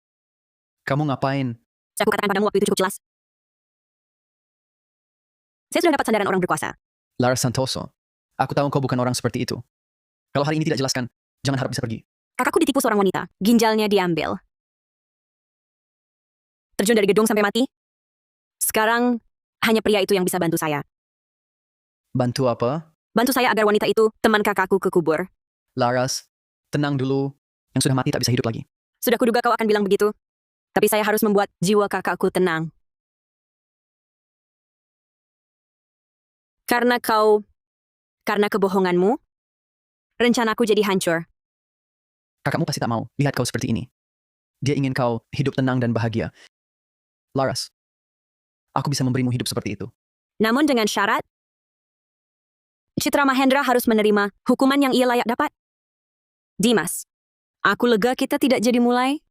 kamu ngapain? Saya katakan padamu waktu itu cukup jelas. Saya sudah dapat sandaran orang berkuasa. Laras Santoso, aku tahu kau bukan orang seperti itu. Kalau hari ini tidak jelaskan, jangan harap bisa pergi. Kakakku ditipu seorang wanita, ginjalnya diambil. Terjun dari gedung sampai mati. Sekarang, hanya pria itu yang bisa bantu saya. Bantu apa? Bantu saya agar wanita itu, teman kakakku, ke kubur. Laras, tenang dulu. Yang sudah mati tak bisa hidup lagi. Sudah kuduga kau akan bilang begitu. Tapi saya harus membuat jiwa kakakku tenang. Karena kebohonganmu, rencanaku jadi hancur. Kakakmu pasti tak mau lihat kau seperti ini. Dia ingin kau hidup tenang dan bahagia. Laras, aku bisa memberimu hidup seperti itu. Namun dengan syarat, Citra Mahendra harus menerima hukuman yang ia layak dapat. Dimas, aku lega kita tidak jadi mulai.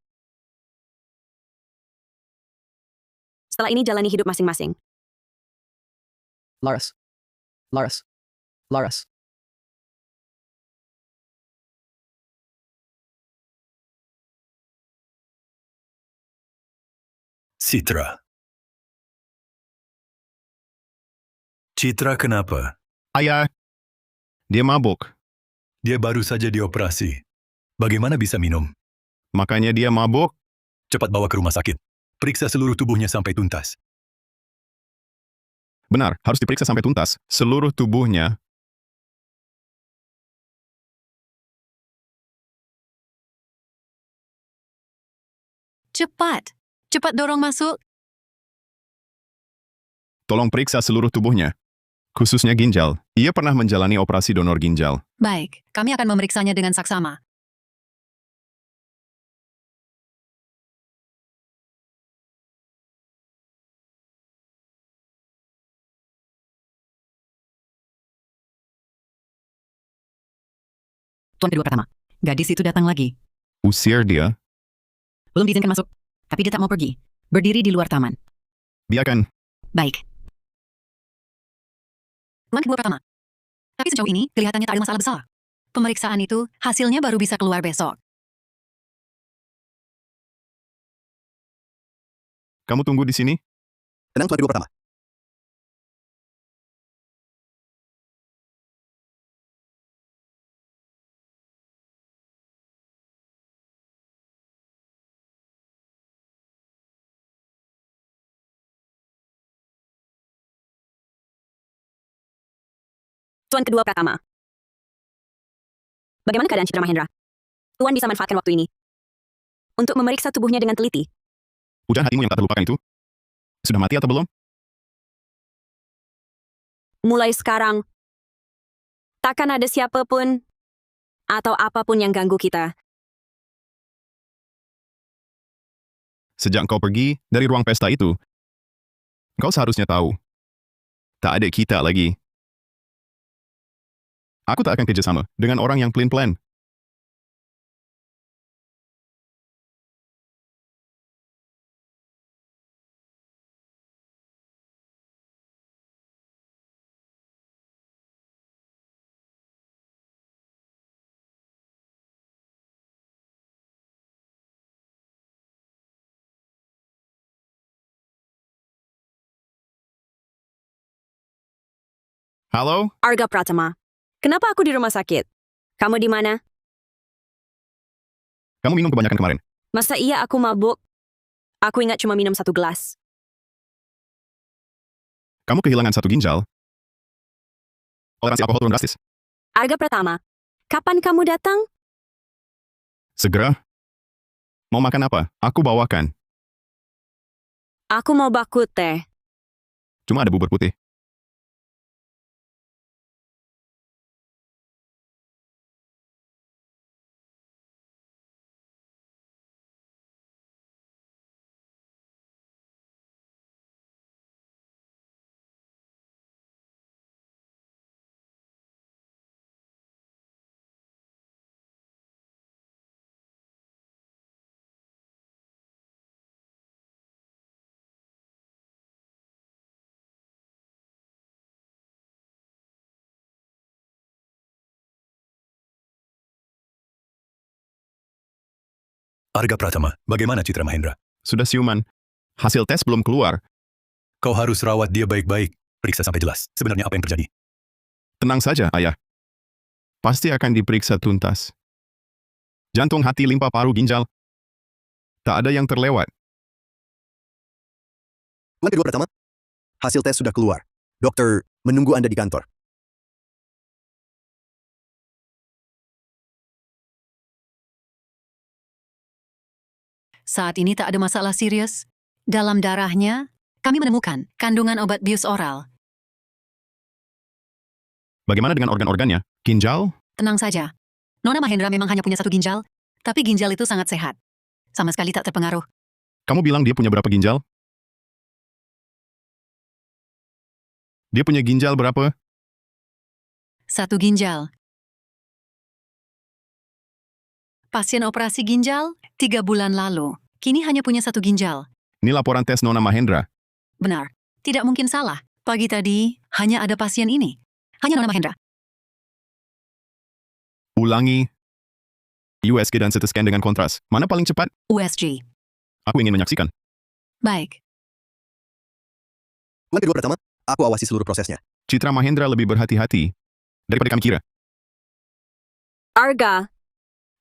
Setelah ini jalani hidup masing-masing. Laras, Laras, Laras. Citra. Citra kenapa? Ayah, dia mabuk. Dia baru saja dioperasi. Bagaimana bisa minum? Makanya dia mabuk. Cepat bawa ke rumah sakit. Periksa seluruh tubuhnya sampai tuntas. Benar, harus diperiksa sampai tuntas. Seluruh tubuhnya. Cepat. Cepat dorong masuk. Tolong periksa seluruh tubuhnya. Khususnya ginjal. Ia pernah menjalani operasi donor ginjal. Baik, kami akan memeriksanya dengan saksama. Tuan kedua Pratama, gadis itu datang lagi. Usir dia. Belum diizinkan masuk, tapi dia tak mau pergi. Berdiri di luar taman. Biarkan. Baik. Tuan kedua Pratama. Tapi sejauh ini, kelihatannya tak ada masalah besar. Pemeriksaan itu, hasilnya baru bisa keluar besok. Kamu tunggu di sini? Tenang tuan kedua pertama. Tuan kedua Pratama. Bagaimana keadaan Citra Mahendra? Tuan bisa manfaatkan waktu ini untuk memeriksa tubuhnya dengan teliti. Hujan hatimu yang tak terlupakan itu? Sudah mati atau belum? Mulai sekarang, takkan ada siapapun atau apapun yang ganggu kita. Sejak kau pergi dari ruang pesta itu, kau seharusnya tahu. Tak ada kita lagi. Aku tak akan kerjasama dengan orang yang pelin-pelan. Halo? Arga Pratama. Kenapa aku di rumah sakit? Kamu di mana? Kamu minum kebanyakan kemarin. Masa iya aku mabuk? Aku ingat cuma minum 1 gelas. Kamu kehilangan 1 ginjal. Toleransi alkohol turun drastis. Arga Pratama. Kapan kamu datang? Segera. Mau makan apa? Aku bawakan. Aku mau bakut teh. Cuma ada bubur putih. Arga Pratama, bagaimana Citra Mahendra? Sudah siuman. Hasil tes belum keluar. Kau harus rawat dia baik-baik. Periksa sampai jelas. Sebenarnya apa yang terjadi? Tenang saja, ayah. Pasti akan diperiksa tuntas. Jantung, hati, limpa, paru, ginjal. Tak ada yang terlewat. Tuan kedua Pratama, hasil tes sudah keluar. Dokter menunggu Anda di kantor. Saat ini tak ada masalah serius. Dalam darahnya, kami menemukan kandungan obat bius oral. Bagaimana dengan organ-organnya? Ginjal? Tenang saja. Nona Mahendra memang hanya punya 1 ginjal, tapi ginjal itu sangat sehat. Sama sekali tak terpengaruh. Kamu bilang dia punya berapa ginjal? Dia punya ginjal berapa? 1 ginjal. Pasien operasi ginjal 3 bulan lalu. Kini hanya punya 1 ginjal. Ini laporan tes Nona Mahendra. Benar. Tidak mungkin salah. Pagi tadi hanya ada pasien ini. Hanya Nona Mahendra. Ulangi. USG dan CT scan dengan kontras. Mana paling cepat? USG. Aku ingin menyaksikan. Baik. Tuan kedua Pratama, aku awasi seluruh prosesnya. Citra Mahendra lebih berhati-hati daripada kami kira. Arga.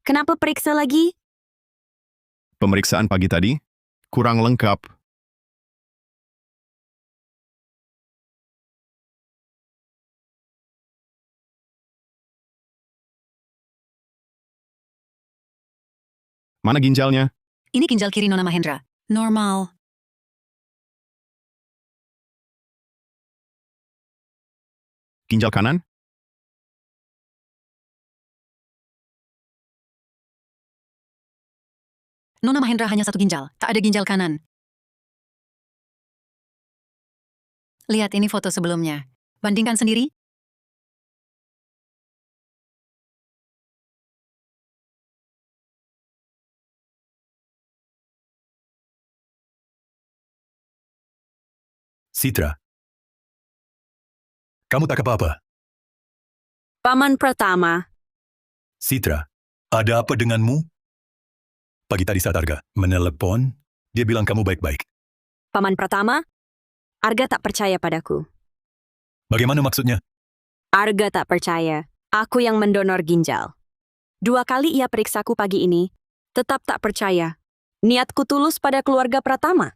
Kenapa periksa lagi? Pemeriksaan pagi tadi kurang lengkap. Mana ginjalnya? Ini ginjal kiri Nona Mahendra. Normal. Ginjal kanan? Nona Mahendra hanya 1 ginjal. Tak ada ginjal kanan. Lihat ini foto sebelumnya. Bandingkan sendiri. Citra. Kamu tak apa-apa? Paman Pratama. Citra, ada apa denganmu? Pagi tadi saat Arga menelepon, dia bilang kamu baik-baik. Paman Pratama. Arga tak percaya padaku. Bagaimana maksudnya? Arga tak percaya. Aku yang mendonor ginjal. 2 kali ia periksaku pagi ini. Tetap tak percaya. Niatku tulus pada keluarga Pratama.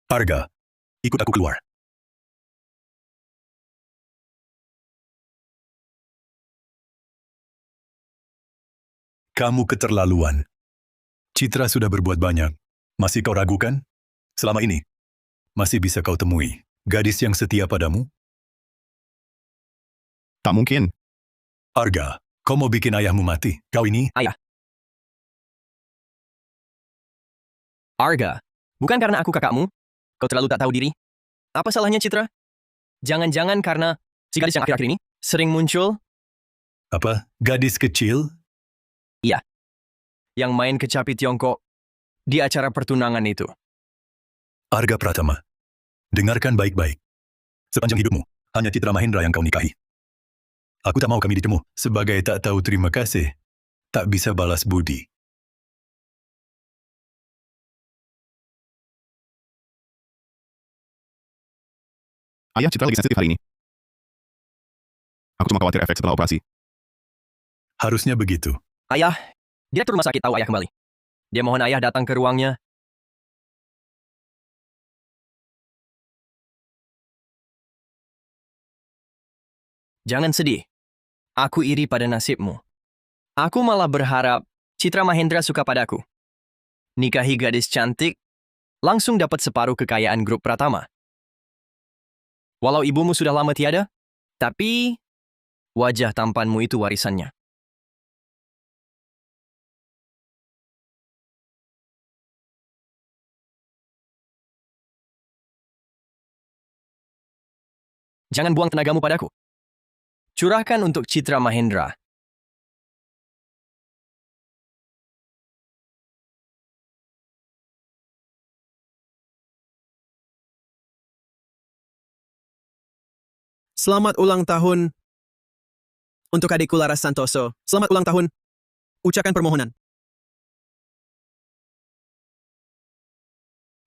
Arga, ikut aku keluar. Kamu keterlaluan. Citra sudah berbuat banyak. Masih kau ragukan? Selama ini, masih bisa kau temui gadis yang setia padamu? Tak mungkin. Arga, kau mau bikin ayahmu mati? Kau ini? Ayah. Arga, bukan karena aku kakakmu. Kau terlalu tak tahu diri. Apa salahnya Citra? Jangan-jangan karena si gadis yang akhir-akhir ini sering muncul Apa? Gadis kecil? yang main kecapi Tiongkok di acara pertunangan itu. Arga Pratama, dengarkan baik-baik. Sepanjang hidupmu, hanya Citra Mahendra yang kau nikahi. Aku tak mau kami ditemu sebagai tak tahu terima kasih, tak bisa balas budi. Ayah Citra lagi sensitif hari ini. Aku cuma khawatir efek setelah operasi. Harusnya begitu. Ayah, direktur rumah sakit tahu ayah kembali. Dia mohon ayah datang ke ruangnya. Jangan sedih. Aku iri pada nasibmu. Aku malah berharap Citra Mahendra suka padaku. Nikahi gadis cantik, langsung dapat separuh kekayaan grup Pratama. Walau ibumu sudah lama tiada, tapi wajah tampanmu itu warisannya. Jangan buang tenagamu padaku. Curahkan untuk Citra Mahendra. Selamat ulang tahun untuk adikku Laras Santoso. Selamat ulang tahun. Ucapkan permohonan.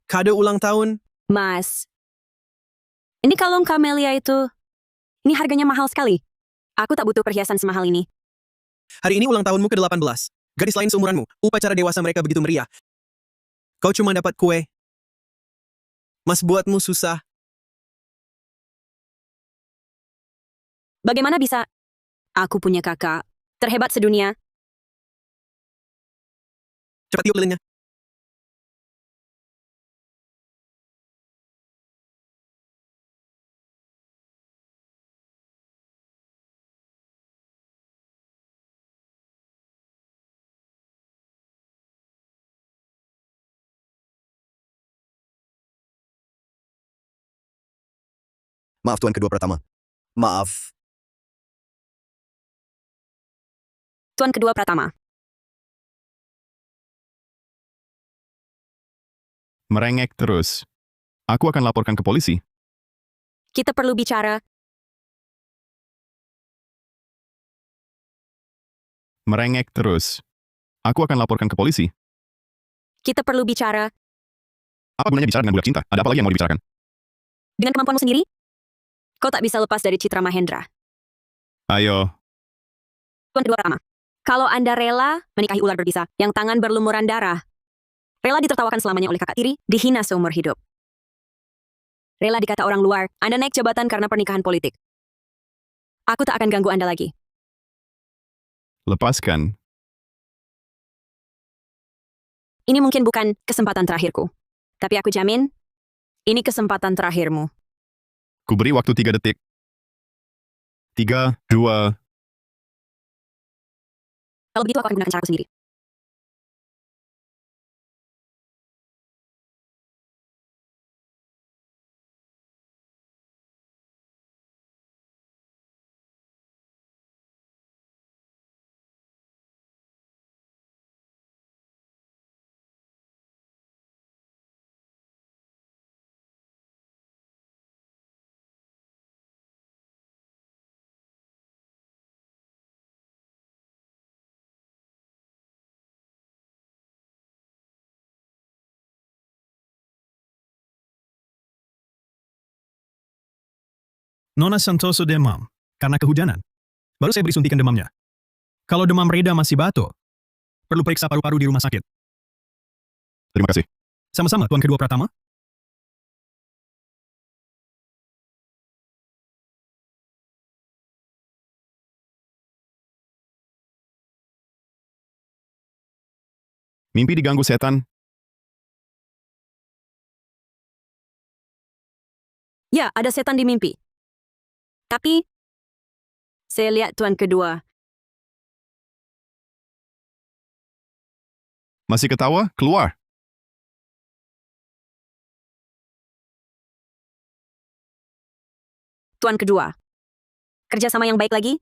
Kado ulang tahun. Mas, ini kalung Camellia itu, ini harganya mahal sekali. Aku tak butuh perhiasan semahal ini. Hari ini ulang tahunmu ke-18. Gadis lain seumuranmu, upacara dewasa mereka begitu meriah. Kau cuma dapat kue. Mas buatmu susah. Bagaimana bisa? Aku punya kakak, terhebat sedunia. Cepat tiup lilinnya. Maaf Tuan Kedua Pratama. Maaf. Tuan Kedua Pratama. Merengek terus. Aku akan laporkan ke polisi. Kita perlu bicara. Merengek terus. Aku akan laporkan ke polisi. Kita perlu bicara. Apa gunanya bicara dengan budak cinta? Ada apa lagi yang mau dibicarakan? Dengan kemampuanmu sendiri? Kau tak bisa lepas dari Citra Mahendra. Ayo. Tuan Kedua Pratama. Kalau Anda rela menikahi ular berbisa yang tangan berlumuran darah, rela ditertawakan selamanya oleh kakak tiri, dihina seumur hidup. Rela dikata orang luar, Anda naik jabatan karena pernikahan politik. Aku tak akan ganggu Anda lagi. Lepaskan. Ini mungkin bukan kesempatan terakhirku. Tapi aku jamin, ini kesempatan terakhirmu. Ku beri waktu 3 detik. 3, 2. Kalau begitu aku akan gunakan caraku sendiri. Nona Santoso demam karena kehujanan. Baru saya beri suntikan demamnya. Kalau demam reda masih batuk, perlu periksa paru-paru di rumah sakit. Terima kasih. Sama-sama, Tuan Kedua Pratama. Mimpi diganggu setan. Ya, ada setan di mimpi. Tapi, saya lihat Tuan Kedua. Masih ketawa? Keluar. Tuan Kedua. Kerjasama yang baik lagi?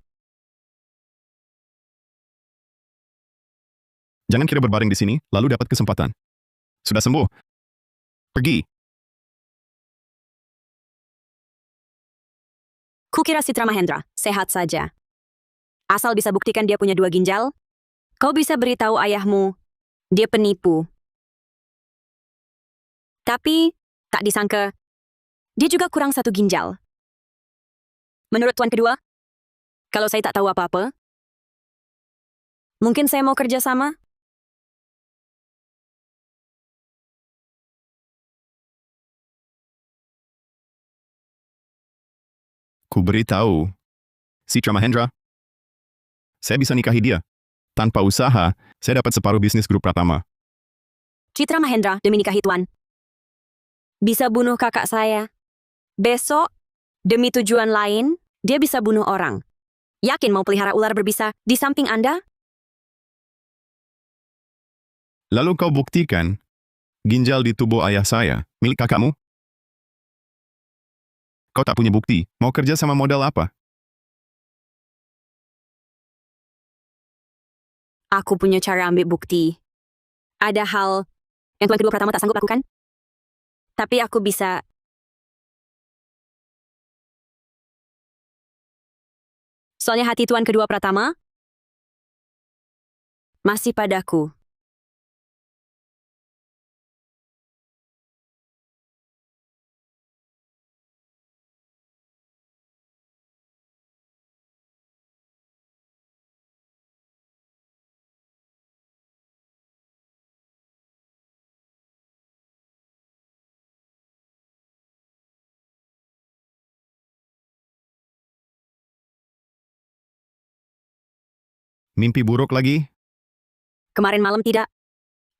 Jangan kira berbaring di sini, lalu dapat kesempatan. Sudah sembuh. Pergi. Kukira Citra Mahendra, sehat saja. Asal bisa buktikan dia punya 2 ginjal, kau bisa beritahu ayahmu, dia penipu. Tapi, tak disangka, dia juga kurang 1 ginjal. Menurut tuan kedua, kalau saya tak tahu apa-apa, mungkin saya mau kerja sama? Ku beritahu, Citra Mahendra, saya bisa nikahi dia. Tanpa usaha, saya dapat separuh bisnis grup Pratama. Citra Mahendra demi nikahi tuan. Bisa bunuh kakak saya. Besok, demi tujuan lain, dia bisa bunuh orang. Yakin mau pelihara ular berbisa di samping Anda? Lalu kau buktikan, ginjal di tubuh ayah saya, milik kakakmu? Kau tak punya bukti, mau kerja sama modal apa? Aku punya cara ambil bukti. Ada hal yang tuan kedua Pratama tak sanggup lakukan. Tapi aku bisa. Soalnya hati tuan kedua Pratama masih padaku. Mimpi buruk lagi? Kemarin malam tidak.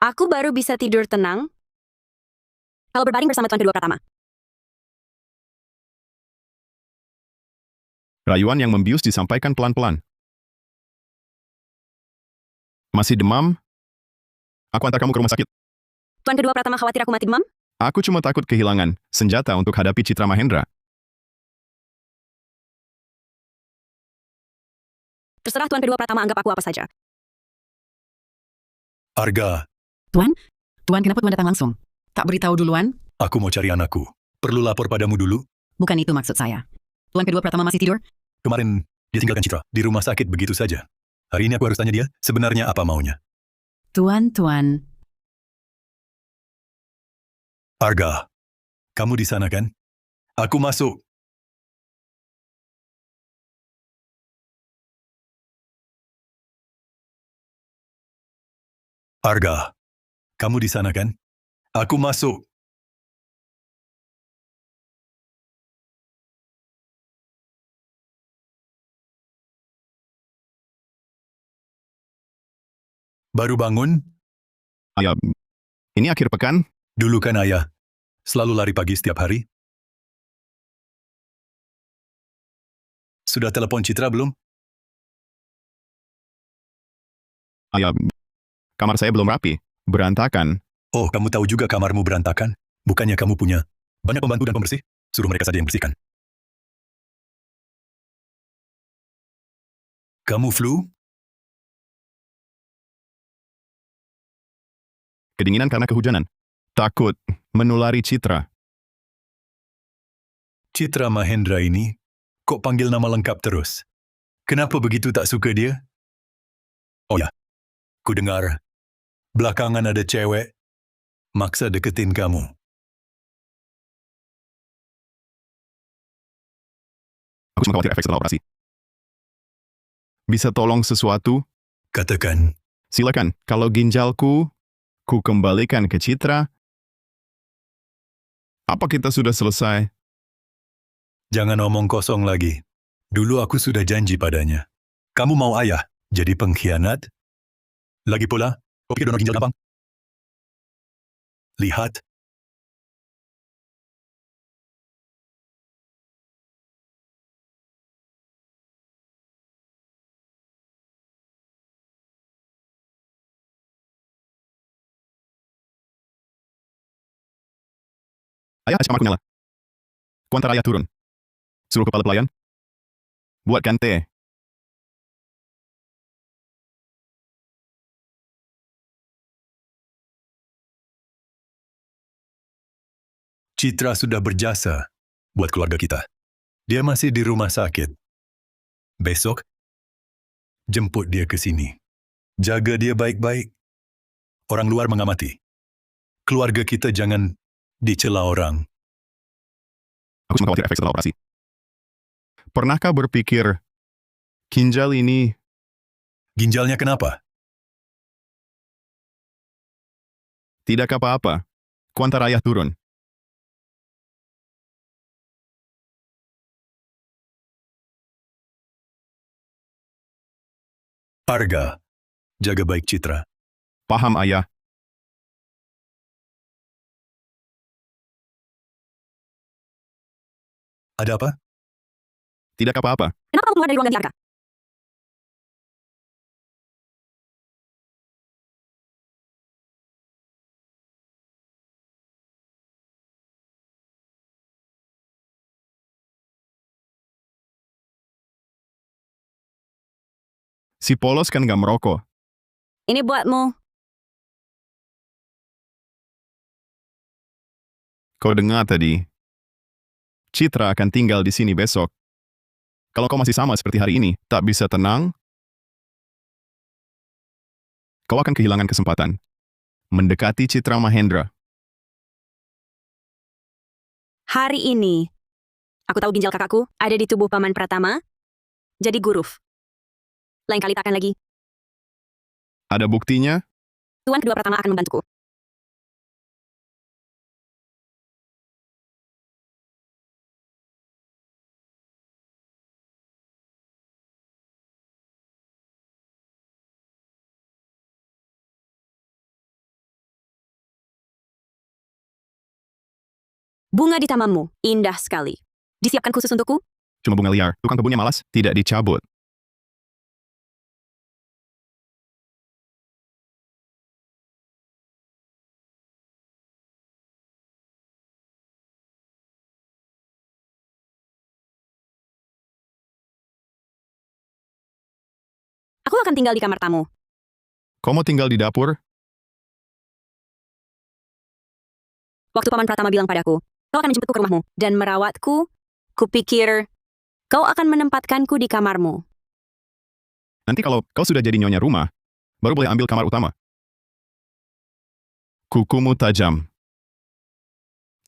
Aku baru bisa tidur tenang kalau berbaring bersama tuan kedua Pratama. Rayuan yang membius disampaikan pelan-pelan. Masih demam? Aku antar kamu ke rumah sakit. Tuan kedua Pratama khawatir aku mati demam? Aku cuma takut kehilangan senjata untuk hadapi Citra Mahendra. Terserah tuan kedua Pratama anggap aku apa saja. Arga, Tuan? Tuan, kenapa Tuan datang langsung? Tak beritahu duluan? aku mau cari anakku. Perlu lapor padamu dulu? Bukan itu maksud saya. Tuan kedua Pratama masih tidur? Kemarin, dia tinggalkan Citra di rumah sakit begitu saja. Hari ini aku harus tanya dia, sebenarnya apa maunya. Tuan. Arga, kamu di sana kan? Aku masuk. Arga, kamu di sana kan? Aku masuk. Baru bangun? Ayah, ini akhir pekan? Dulu kan ayah selalu lari pagi setiap hari. Sudah telepon Citra belum? Ayah, kamar saya belum rapi. Berantakan. Oh, kamu tahu juga kamarmu berantakan? Bukannya kamu punya banyak pembantu dan pembersih? Suruh mereka saja yang bersihkan. Kamu flu? Kedinginan karena kehujanan. Takut menulari Citra. Citra Mahendra ini kok panggil nama lengkap terus? Kenapa begitu tak suka dia? Oh ya, ku dengar belakangan ada cewek maksa deketin kamu. Aku cuma khawatir efek setelah operasi. Bisa tolong sesuatu? Katakan. Silakan, kalau ginjalku, ku kembalikan ke Citra. Apa kita sudah selesai? Jangan omong kosong lagi. Dulu aku sudah janji padanya. Kamu mau ayah jadi pengkhianat? Lagi pula, kau pikir donor ginjal gampang? Lihat. Ayah asyik kamarku nyala. Ku antar ayah turun. Suruh kepala pelayan. Buatkan teh. Citra sudah berjasa buat keluarga kita. Dia masih di rumah sakit. Besok, jemput dia ke sini. Jaga dia baik-baik. Orang luar mengamati. Keluarga kita jangan dicela orang. Aku cuma khawatir efek setelah operasi. Pernahkah berpikir, ginjal ini Ginjalnya kenapa? tidak apa-apa? Kuantar ayah turun. Arga, jaga baik Citra. Paham, ayah. Ada apa? Tidak apa-apa. Kenapa kamu keluar dari ruangan Arga? Si polos kan nggak merokok. Ini buatmu. Kau dengar tadi? Citra akan tinggal di sini besok. Kalau kau masih sama seperti hari ini, tak bisa tenang, kau akan kehilangan kesempatan mendekati Citra Mahendra. Hari ini, aku tahu ginjal kakakku ada di tubuh Paman Pratama, jadi guruf. Lain kali takkan lagi. Ada buktinya? Tuan kedua Pratama akan membantuku. Bunga di tamanmu, indah sekali. Disiapkan khusus untukku? Cuma bunga liar, tukang kebunnya malas, tidak dicabut. Aku akan tinggal di kamar tamu. Kau mau tinggal di dapur? Waktu Paman Pratama bilang padaku, kau akan menjemputku ke rumahmu dan merawatku, kupikir kau akan menempatkanku di kamarmu. Nanti kalau kau sudah jadi nyonya rumah, baru boleh ambil kamar utama. Kukumu tajam.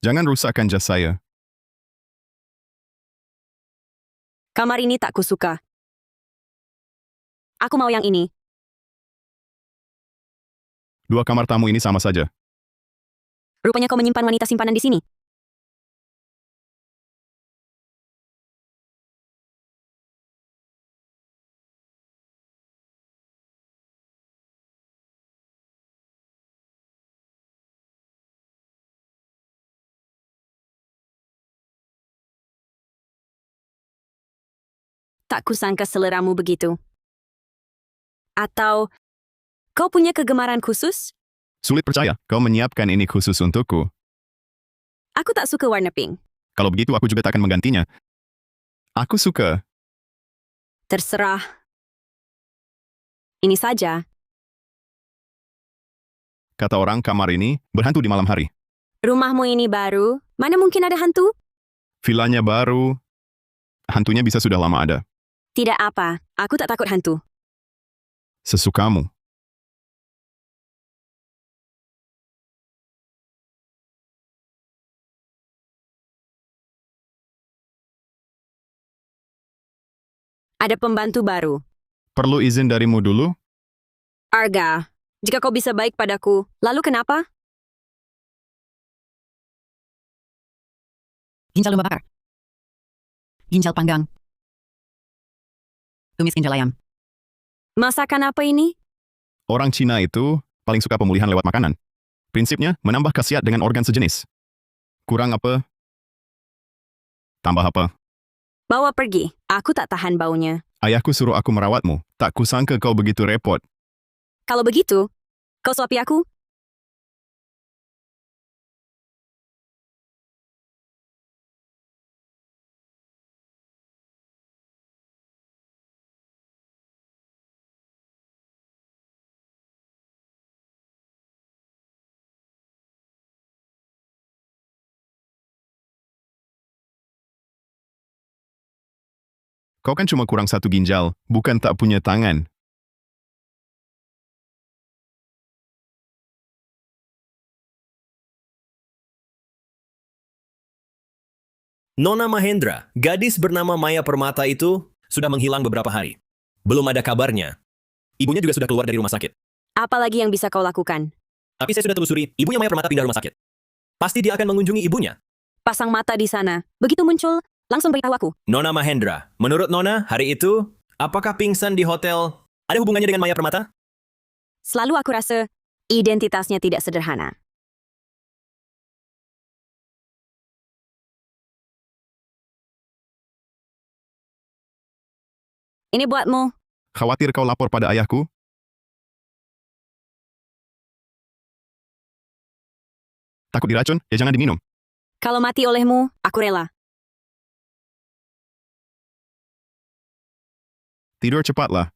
Jangan rusakkan jas saya. Kamar ini tak kusuka. Aku mau yang ini. Dua kamar tamu ini sama saja. Rupanya kau menyimpan wanita simpanan di sini. Tak kusangka seleramu begitu. Atau kau punya kegemaran khusus? Sulit percaya, kau menyiapkan ini khusus untukku. Aku tak suka warna pink. Kalau begitu aku juga tak akan menggantinya. Aku suka. Terserah. Ini saja. Kata orang kamar ini berhantu di malam hari. Rumahmu ini baru, mana mungkin ada hantu? Vilanya baru. Hantunya bisa sudah lama ada. Tidak apa, aku tak takut hantu. Sesukamu. Ada pembantu baru. Perlu izin darimu dulu? Arga, jika kau bisa baik padaku, lalu kenapa? Ginjal domba bakar. Ginjal panggang. Tumis ginjal ayam. Masakan apa ini? Orang Cina itu paling suka pemulihan lewat makanan. Prinsipnya menambah khasiat dengan organ sejenis. Kurang apa? Tambah apa? Bawa pergi, aku tak tahan baunya. Ayahku suruh aku merawatmu. Tak kusangka kau begitu repot. Kalau begitu, kau suapi aku? Kau kan cuma kurang satu ginjal, bukan tak punya tangan. Nona Mahendra, gadis bernama Maya Permata itu sudah menghilang beberapa hari. Belum ada kabarnya. Ibunya juga sudah keluar dari rumah sakit. Apalagi yang bisa kau lakukan? Tapi saya sudah telusuri, ibunya Maya Permata pindah rumah sakit. Pasti dia akan mengunjungi ibunya. Pasang mata di sana. Begitu muncul, langsung beritahu aku. Nona Mahendra, menurut Nona, hari itu, apakah pingsan di hotel ada hubungannya dengan Maya Permata? Selalu aku rasa identitasnya tidak sederhana. Ini buatmu. Khawatir kau lapor pada ayahku? Takut diracun? Ya jangan diminum. Kalau mati olehmu, aku rela. Tidur cepatlah.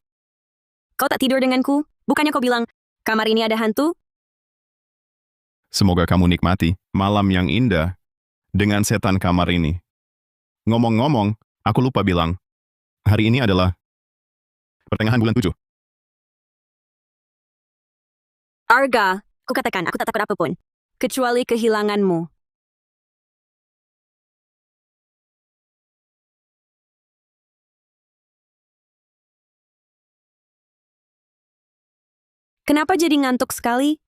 Kau tak tidur denganku? Bukannya kau bilang, kamar ini ada hantu? Semoga kamu nikmati malam yang indah dengan setan kamar ini. Ngomong-ngomong, aku lupa bilang, hari ini adalah pertengahan bulan 7. Arga, kukatakan aku tak takut apapun. Kecuali kehilanganmu. Kenapa jadi ngantuk sekali?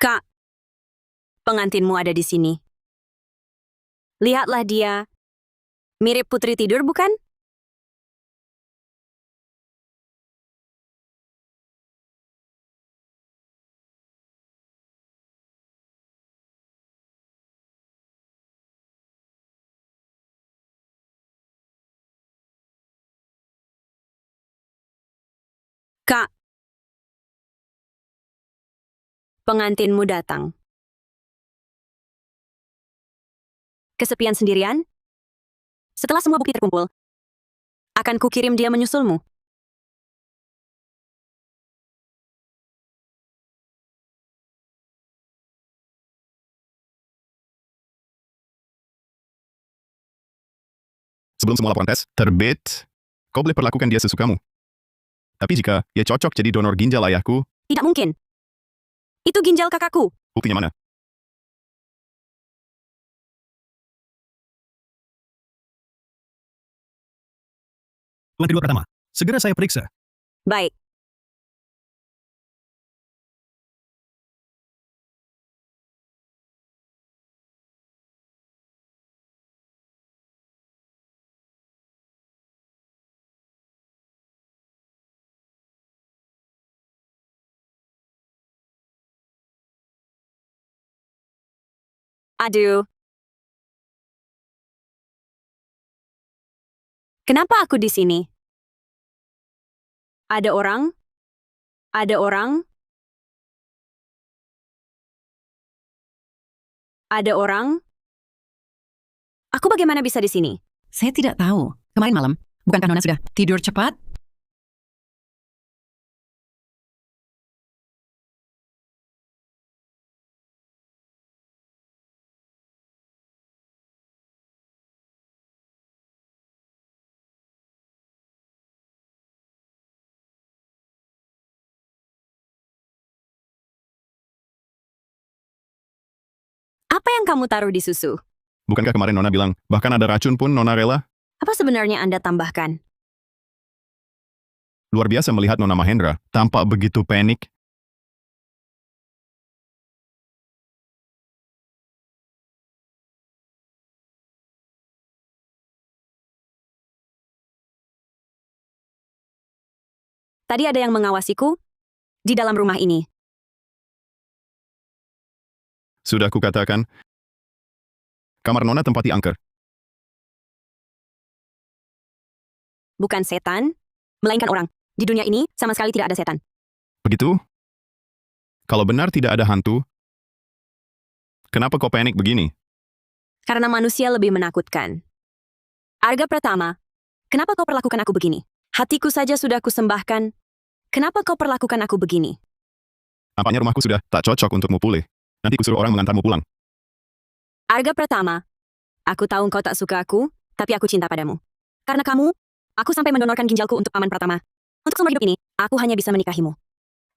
Kak, pengantinmu ada di sini. Lihatlah dia. Mirip putri tidur, bukan? Kak, pengantinmu datang. Kesepian sendirian? Setelah semua bukti terkumpul, akan kukirim dia menyusulmu. Sebelum semua laporan tes terbit, kau boleh perlakukan dia sesukamu. Tapi jika ia cocok jadi donor ginjal ayahku, Tidak mungkin. Itu ginjal kakakku. buktinya mana? Tuan kedua Pratama, segera saya periksa. Baik. Aduh. Kenapa aku di sini? Ada orang? Ada orang? Ada orang? Aku bagaimana bisa di sini? Saya tidak tahu. Kemarin malam, bukankah Nona sudah tidur cepat? Apa yang kamu taruh di susu? Bukankah kemarin Nona bilang, bahkan ada racun pun Nona rela? Apa sebenarnya Anda tambahkan? Luar biasa melihat Nona Mahendra, tampak begitu panik. Tadi ada yang mengawasiku di dalam rumah ini. Sudah kukatakan, kamar Nona tempati angker. Bukan setan, melainkan orang. Di dunia ini sama sekali tidak ada setan. Begitu? Kalau benar tidak ada hantu, kenapa kau panik begini? Karena manusia lebih menakutkan. Arga Pratama, kenapa kau perlakukan aku begini? Hatiku saja sudah kusembahkan. Kenapa kau perlakukan aku begini? Nampaknya rumahku sudah tak cocok untukmu pulih. Nanti kusuruh orang mengantarmu pulang. Arga Pratama, Aku tahu kau tak suka aku, tapi aku cinta padamu. Karena kamu, aku sampai mendonorkan ginjalku untuk Paman Pratama. Untuk seumur hidup ini, aku hanya bisa menikahimu.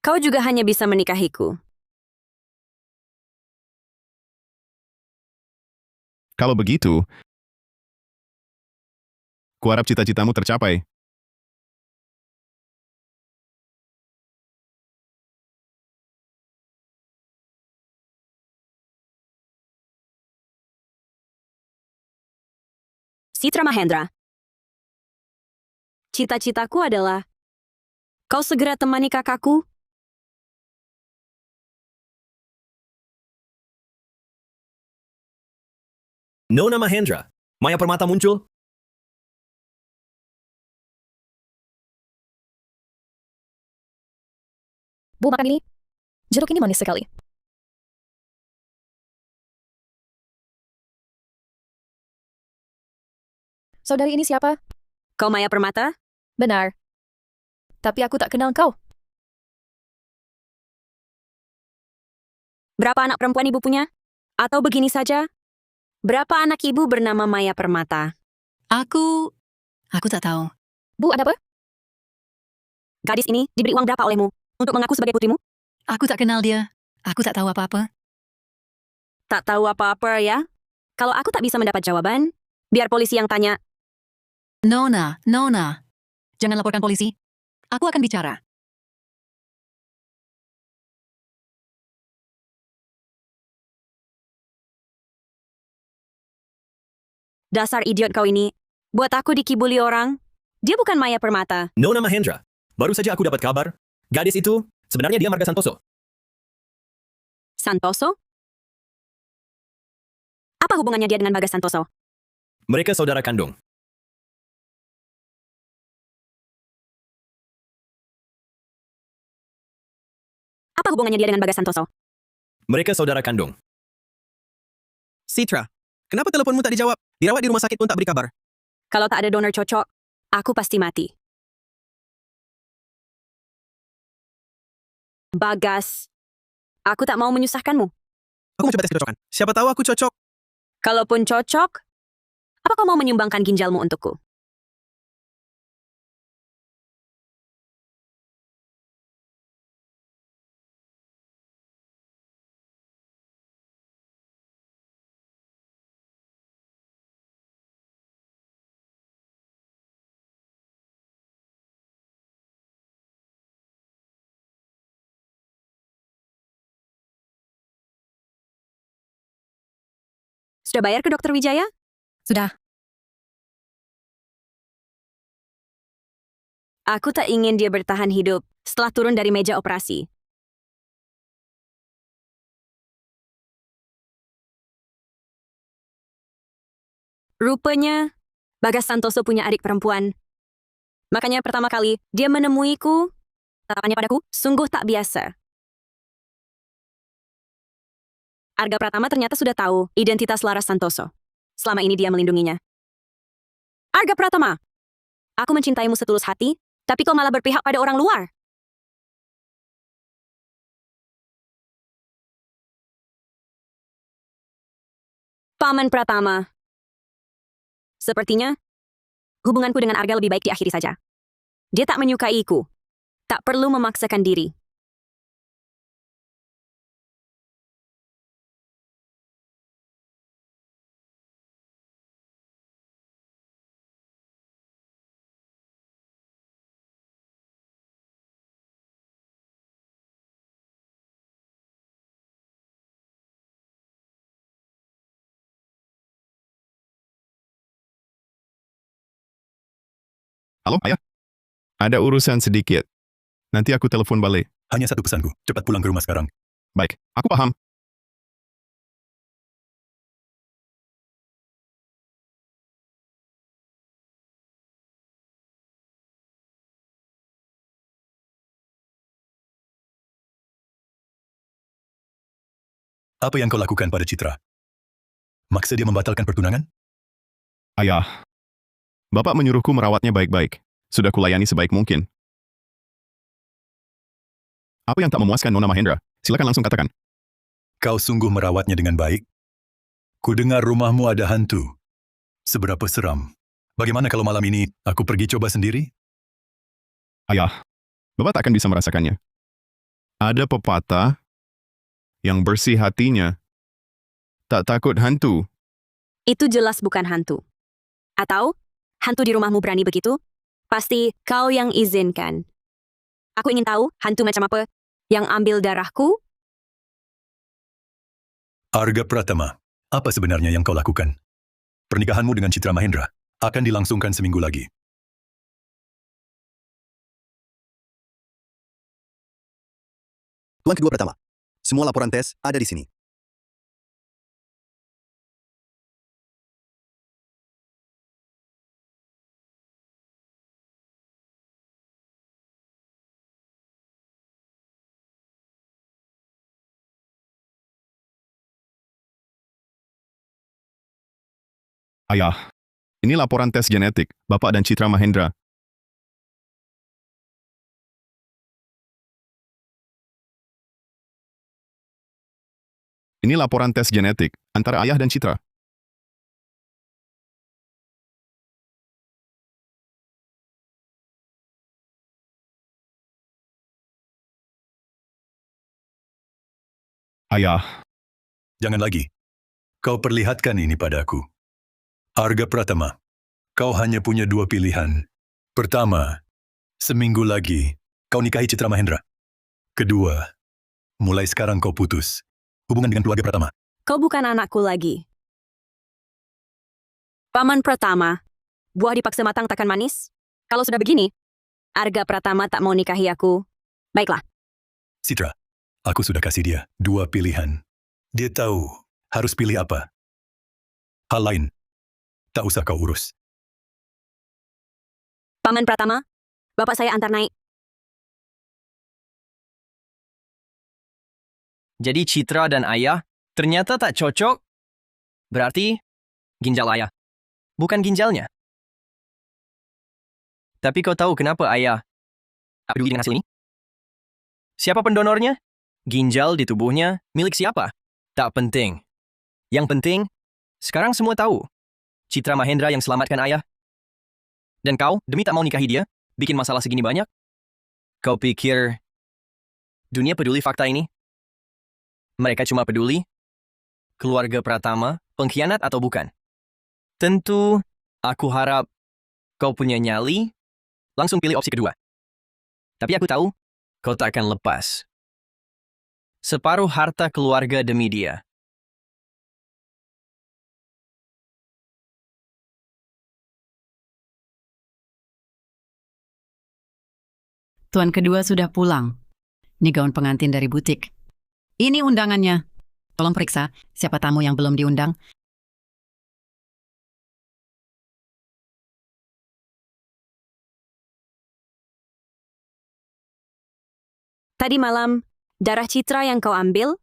Kau juga hanya bisa menikahiku. Kalau begitu, kuharap cita-citamu tercapai. Citra Mahendra. Cita-citaku adalah kau segera temani kakakku. Nona Mahendra, Maya Permata muncul. Bu, makan ini. Jeruk ini manis sekali. Saudari ini siapa? Kau Maya Permata? Benar. Tapi aku tak kenal kau. Berapa anak perempuan ibu punya? Atau begini saja, berapa anak ibu bernama Maya Permata? Aku tak tahu. Bu, ada apa? Gadis ini diberi uang berapa olehmu untuk mengaku sebagai putrimu? Aku tak kenal dia. Aku tak tahu apa-apa. Tak tahu apa-apa ya? Kalau aku tak bisa mendapat jawaban, biar polisi yang tanya. Nona. Jangan laporkan polisi. Aku akan bicara. Dasar idiot kau ini. Buat aku dikibuli orang. Dia bukan Maya Permata. Nona Mahendra, baru saja aku dapat kabar. Gadis itu, sebenarnya dia Marga Santoso. Santoso? Apa hubungannya dia dengan Bagas Santoso? Mereka saudara kandung. Apa hubungannya dia dengan Bagas Santoso? Mereka saudara kandung. Citra, kenapa teleponmu tak dijawab? Dirawat di rumah sakit pun tak beri kabar. Kalau tak ada donor cocok, aku pasti mati. Bagas, aku tak mau menyusahkanmu. Aku mau coba tes kecocokan. Siapa tahu aku cocok. Kalaupun cocok, apa kau mau menyumbangkan ginjalmu untukku? Sudah bayar ke Dokter Wijaya? Sudah. Aku tak ingin dia bertahan hidup setelah turun dari meja operasi. Rupanya, Bagas Santoso punya adik perempuan. Makanya pertama kali dia menemuiku, tatapannya padaku sungguh tak biasa. Arga Pratama ternyata sudah tahu identitas Laras Santoso. Selama ini dia melindunginya. Arga Pratama, aku mencintaimu setulus hati, tapi kau malah berpihak pada orang luar. Paman Pratama, sepertinya hubunganku dengan Arga lebih baik diakhiri saja. Dia tak menyukaiku. Tak perlu memaksakan diri. Halo, ayah. Ada urusan sedikit. Nanti aku telepon balik. Hanya satu pesanku, cepat pulang ke rumah sekarang. Baik, aku paham. Apa yang kau lakukan pada Citra? Maksa dia membatalkan pertunangan? Ayah, Bapak menyuruhku merawatnya baik-baik. Sudah kulayani sebaik mungkin. Apa yang tak memuaskan Nona Mahendra? Silakan langsung katakan. Kau sungguh merawatnya dengan baik? Ku dengar rumahmu ada hantu. Seberapa seram? Bagaimana kalau malam ini aku pergi coba sendiri? Ayah, Bapak tak akan bisa merasakannya. Ada pepatah yang bersih hatinya, tak takut hantu. Itu jelas bukan hantu. Atau, hantu di rumahmu berani begitu? Pasti kau yang izinkan. Aku ingin tahu hantu macam apa yang ambil darahku. Arga Pratama, apa sebenarnya yang kau lakukan? Pernikahanmu dengan Citra Mahendra akan dilangsungkan seminggu lagi. Tuan Kedua Pratama, semua laporan tes ada di sini. Ayah, ini laporan tes genetik Bapak dan Citra Mahendra. Ini laporan tes genetik antara ayah dan Citra. Ayah, Jangan lagi. Kau perlihatkan ini padaku. Arga Pratama, kau hanya punya dua pilihan. Pertama, seminggu lagi kau nikahi Citra Mahendra. Kedua, mulai sekarang kau putus hubungan dengan keluarga Pratama. Kau bukan anakku lagi. Paman Pratama, buah dipaksa matang takkan manis? Kalau sudah begini, Arga Pratama tak mau nikahi aku. Baiklah, Citra, aku sudah kasih dia dua pilihan. Dia tahu harus pilih apa. Hal lain, tak usah kau urus. Paman Pratama, bapak saya antar naik. Jadi Citra dan ayah ternyata tak cocok? Berarti ginjal ayah, bukan ginjalnya. Tapi kau tahu kenapa ayah tak peduli dengan hasil ini? Siapa pendonornya? Ginjal di tubuhnya milik siapa? Tak penting. Yang penting, sekarang semua tahu. Citra Mahendra yang selamatkan ayah. Dan kau, demi tak mau nikahi dia, bikin masalah segini banyak? Kau pikir dunia peduli fakta ini? Mereka cuma peduli keluarga Pratama, pengkhianat atau bukan? Tentu, aku harap kau punya nyali, langsung pilih opsi kedua. Tapi aku tahu, kau tak akan lepas. Separuh harta keluarga demi dia. Tuan kedua sudah pulang. Ini gaun pengantin dari butik. Ini undangannya. Tolong periksa siapa tamu yang belum diundang. Tadi malam, darah Citra yang kau ambil,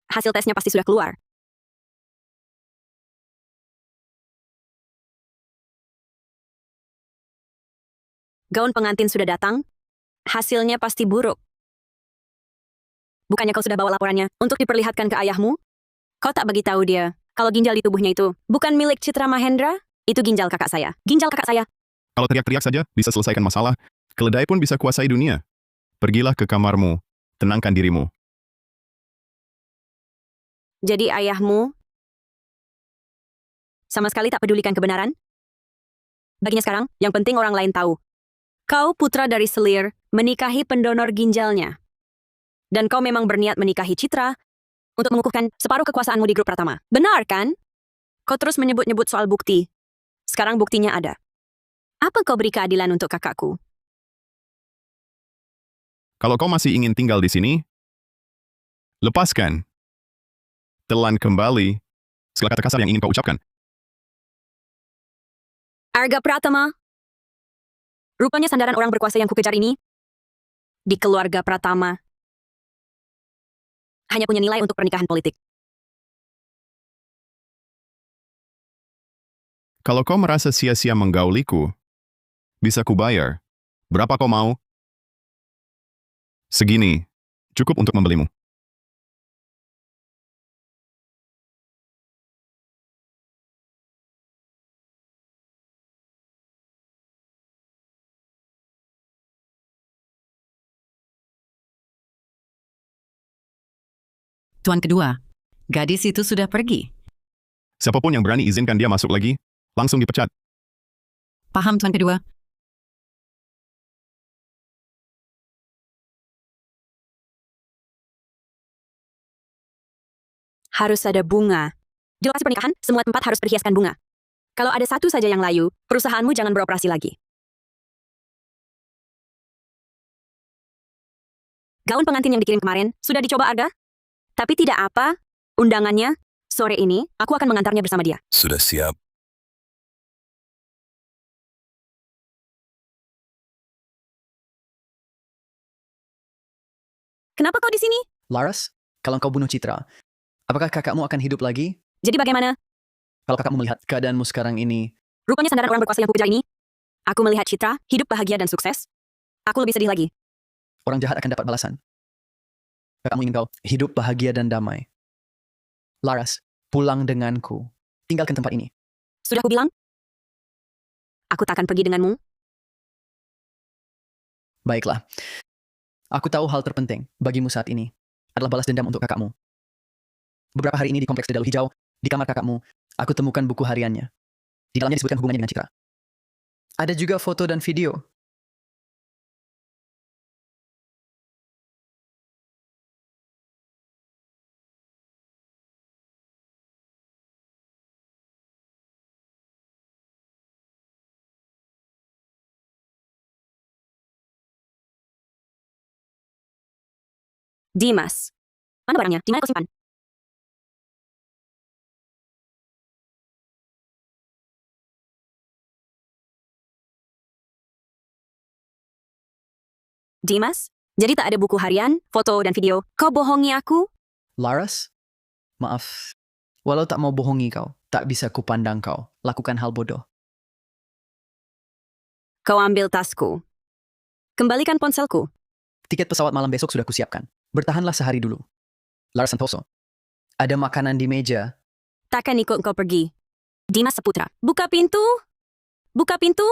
hasil tesnya pasti sudah keluar. Gaun pengantin sudah datang, hasilnya pasti buruk. Bukannya kau sudah bawa laporannya untuk diperlihatkan ke ayahmu? Kau tak bagi tahu dia, kalau ginjal di tubuhnya itu bukan milik Citra Mahendra, itu ginjal kakak saya. Ginjal kakak saya. Kalau teriak-teriak saja bisa selesaikan masalah, keledai pun bisa kuasai dunia. Pergilah ke kamarmu, tenangkan dirimu. Jadi ayahmu sama sekali tak pedulikan kebenaran? Baginya sekarang, yang penting orang lain tahu. Kau putra dari selir, menikahi pendonor ginjalnya. Dan kau memang berniat menikahi Citra untuk mengukuhkan separuh kekuasaanmu di grup Pratama. Benar kan? Kau terus menyebut-nyebut soal bukti. Sekarang buktinya ada. Apa kau beri keadilan untuk kakakku? Kalau kau masih ingin tinggal di sini, lepaskan. Telan kembali segala kata kasar yang ingin kau ucapkan. Arga Pratama. Rupanya sandaran orang berkuasa yang kukejar ini di keluarga Pratama hanya punya nilai untuk pernikahan politik. Kalau kau merasa sia-sia menggauliku, bisa kubayar. Berapa kau mau? Segini, cukup untuk membelimu. Tuan kedua, gadis itu sudah pergi. Siapapun yang berani izinkan dia masuk lagi, langsung dipecat. Paham, Tuan kedua? Harus ada bunga. Di lokasi pernikahan, semua tempat harus berhiaskan bunga. Kalau ada satu saja yang layu, perusahaanmu jangan beroperasi lagi. Gaun pengantin yang dikirim kemarin sudah dicoba Arga? Tapi tidak apa, undangannya, sore ini, aku akan mengantarnya bersama dia. Sudah siap. Kenapa kau di sini? Laras, kalau kau bunuh Citra, apakah kakakmu akan hidup lagi? Jadi bagaimana? Kalau kakakmu melihat keadaanmu sekarang ini, Rupanya sandaran orang berkuasa yang kukejar ini. Aku melihat Citra, hidup bahagia dan sukses. Aku lebih sedih lagi. orang jahat akan dapat balasan. Kakakmu ingin kau hidup bahagia dan damai. Laras, pulang denganku. Tinggalkan tempat ini. Sudah aku bilang? Aku tak akan pergi denganmu. Baiklah. Aku tahu hal terpenting bagimu saat ini adalah balas dendam untuk kakakmu. Beberapa hari ini di kompleks Dedalu Hijau, di kamar kakakmu, aku temukan buku hariannya. Di dalamnya disebutkan hubungannya dengan Citra. Ada juga foto dan video. Dimas. Mana barangnya? Di mana kau simpan? Dimas, jadi tak ada buku harian, foto, dan video. Kau bohongi aku? Laras, maaf. Walau tak mau bohongi kau, tak bisa kupandang kau lakukan hal bodoh. Kau ambil tasku. Kembalikan ponselku. Tiket pesawat malam besok sudah kusiapkan. Bertahanlah sehari dulu. Laras Santoso, ada makanan di meja. Takkan ikut kau pergi. Dimas Saputra, buka pintu. Buka pintu.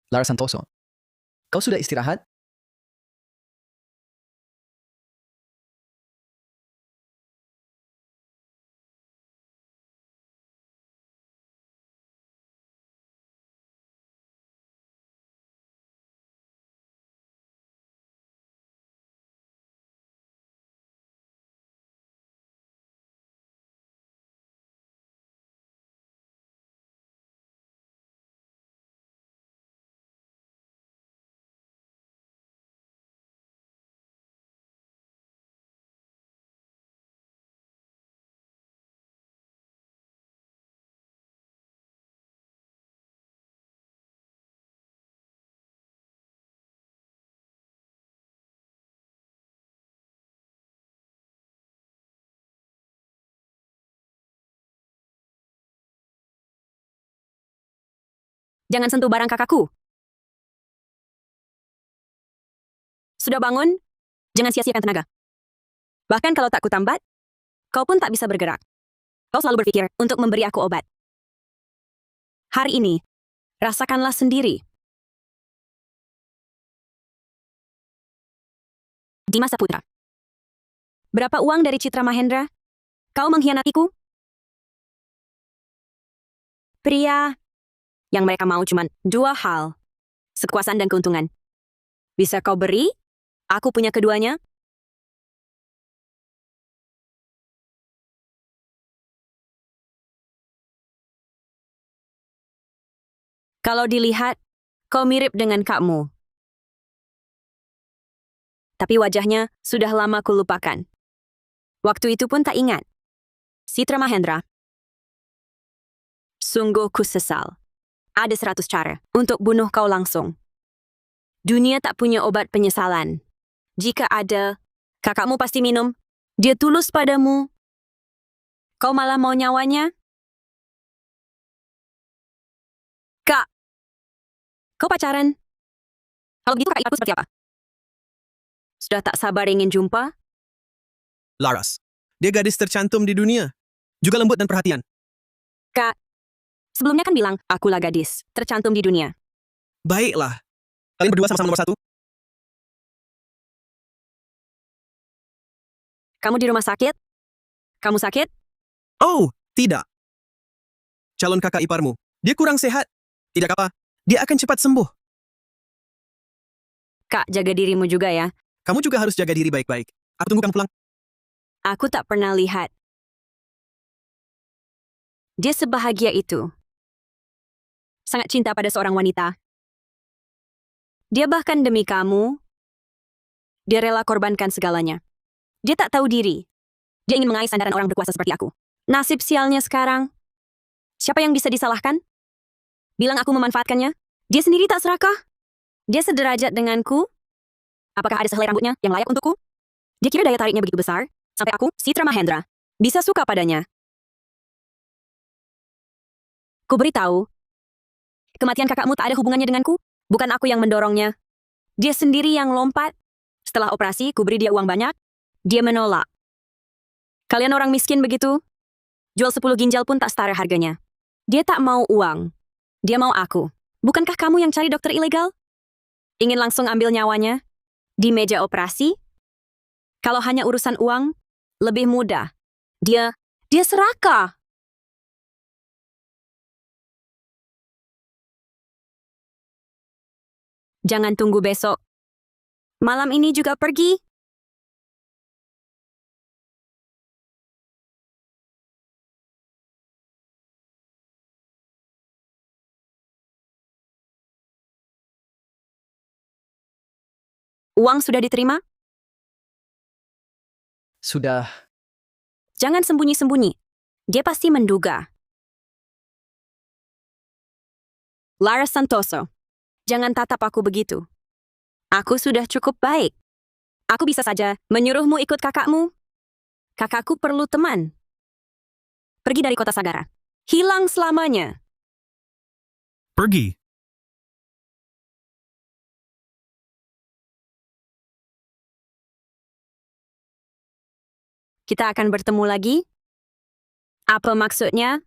Laras Santoso, kau sudah istirahat? Jangan sentuh barang kakakku. Sudah bangun? Jangan sia-siakan tenaga. Bahkan kalau tak kutambat, kau pun tak bisa bergerak. Kau selalu berpikir untuk memberi aku obat. Hari ini, rasakanlah sendiri. Dimas Saputra. Berapa uang dari Citra Mahendra? Kau mengkhianatiku? Pria yang mereka mau cuma dua hal. Kekuasaan dan keuntungan. Bisa kau beri? Aku punya keduanya. Kalau dilihat, kau mirip dengan kakmu. Tapi wajahnya sudah lama kulupakan. Waktu itu pun tak ingat. Citra Mahendra. Sungguh ku sesal. Ada 100 cara untuk bunuh kau langsung. Dunia tak punya obat penyesalan. Jika ada, kakakmu pasti minum. Dia tulus padamu. Kau malah mau nyawanya? Kau pacaran? Kalau begitu kakak iparku seperti apa? Sudah tak sabar ingin jumpa? Laras. Dia gadis tercantum di dunia. Juga lembut dan perhatian. Kak, sebelumnya kan bilang, akulah gadis tercantum di dunia. Baiklah. Kalian berdua sama-sama nomor 1. Kamu di rumah sakit? Kamu sakit? Oh, tidak. Calon kakak iparmu. Dia kurang sehat. Tidak apa. Dia akan cepat sembuh. Kak, jaga dirimu juga ya. Kamu juga harus jaga diri baik-baik. Aku tunggu kamu pulang. Aku tak pernah lihat. Dia sebahagia itu. Sangat cinta pada seorang wanita. Dia bahkan demi kamu, dia rela korbankan segalanya. Dia tak tahu diri. Dia ingin mengais sandaran orang berkuasa seperti aku. Nasib sialnya sekarang. Siapa yang bisa disalahkan? Bilang aku memanfaatkannya? Dia sendiri tak serakah? Dia sederajat denganku? Apakah ada sehelai rambutnya yang layak untukku? Dia kira daya tariknya begitu besar, sampai aku, Citra Mahendra, bisa suka padanya. Ku beritahu, kematian kakakmu tak ada hubungannya denganku. Bukan aku yang mendorongnya. Dia sendiri yang lompat. Setelah operasi, ku beri dia uang banyak. Dia menolak. Kalian orang miskin begitu? Jual 10 ginjal pun tak setara harganya. Dia tak mau uang. Dia mau aku. Bukankah kamu yang cari dokter ilegal? Ingin langsung ambil nyawanya? Di meja operasi? Kalau hanya urusan uang, lebih mudah. Dia serakah. Jangan tunggu besok. Malam ini juga pergi. Uang sudah diterima? Sudah. Jangan sembunyi-sembunyi. Dia pasti menduga. Laras Santoso, jangan tatap aku begitu. Aku sudah cukup baik. Aku bisa saja menyuruhmu ikut kakakmu. Kakakku perlu teman. Pergi dari kota Sagara. Hilang selamanya. Pergi. Kita akan bertemu lagi? Apa maksudnya?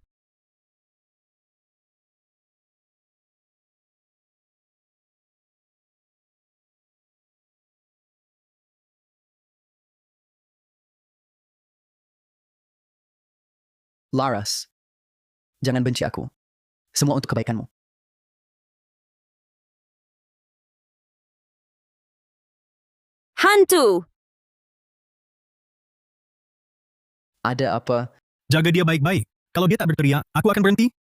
Laras, jangan benci aku. Semua untuk kebaikanmu. Hantu! Ada apa? Jaga dia baik-baik. Kalau dia tak berteriak, aku akan berhenti.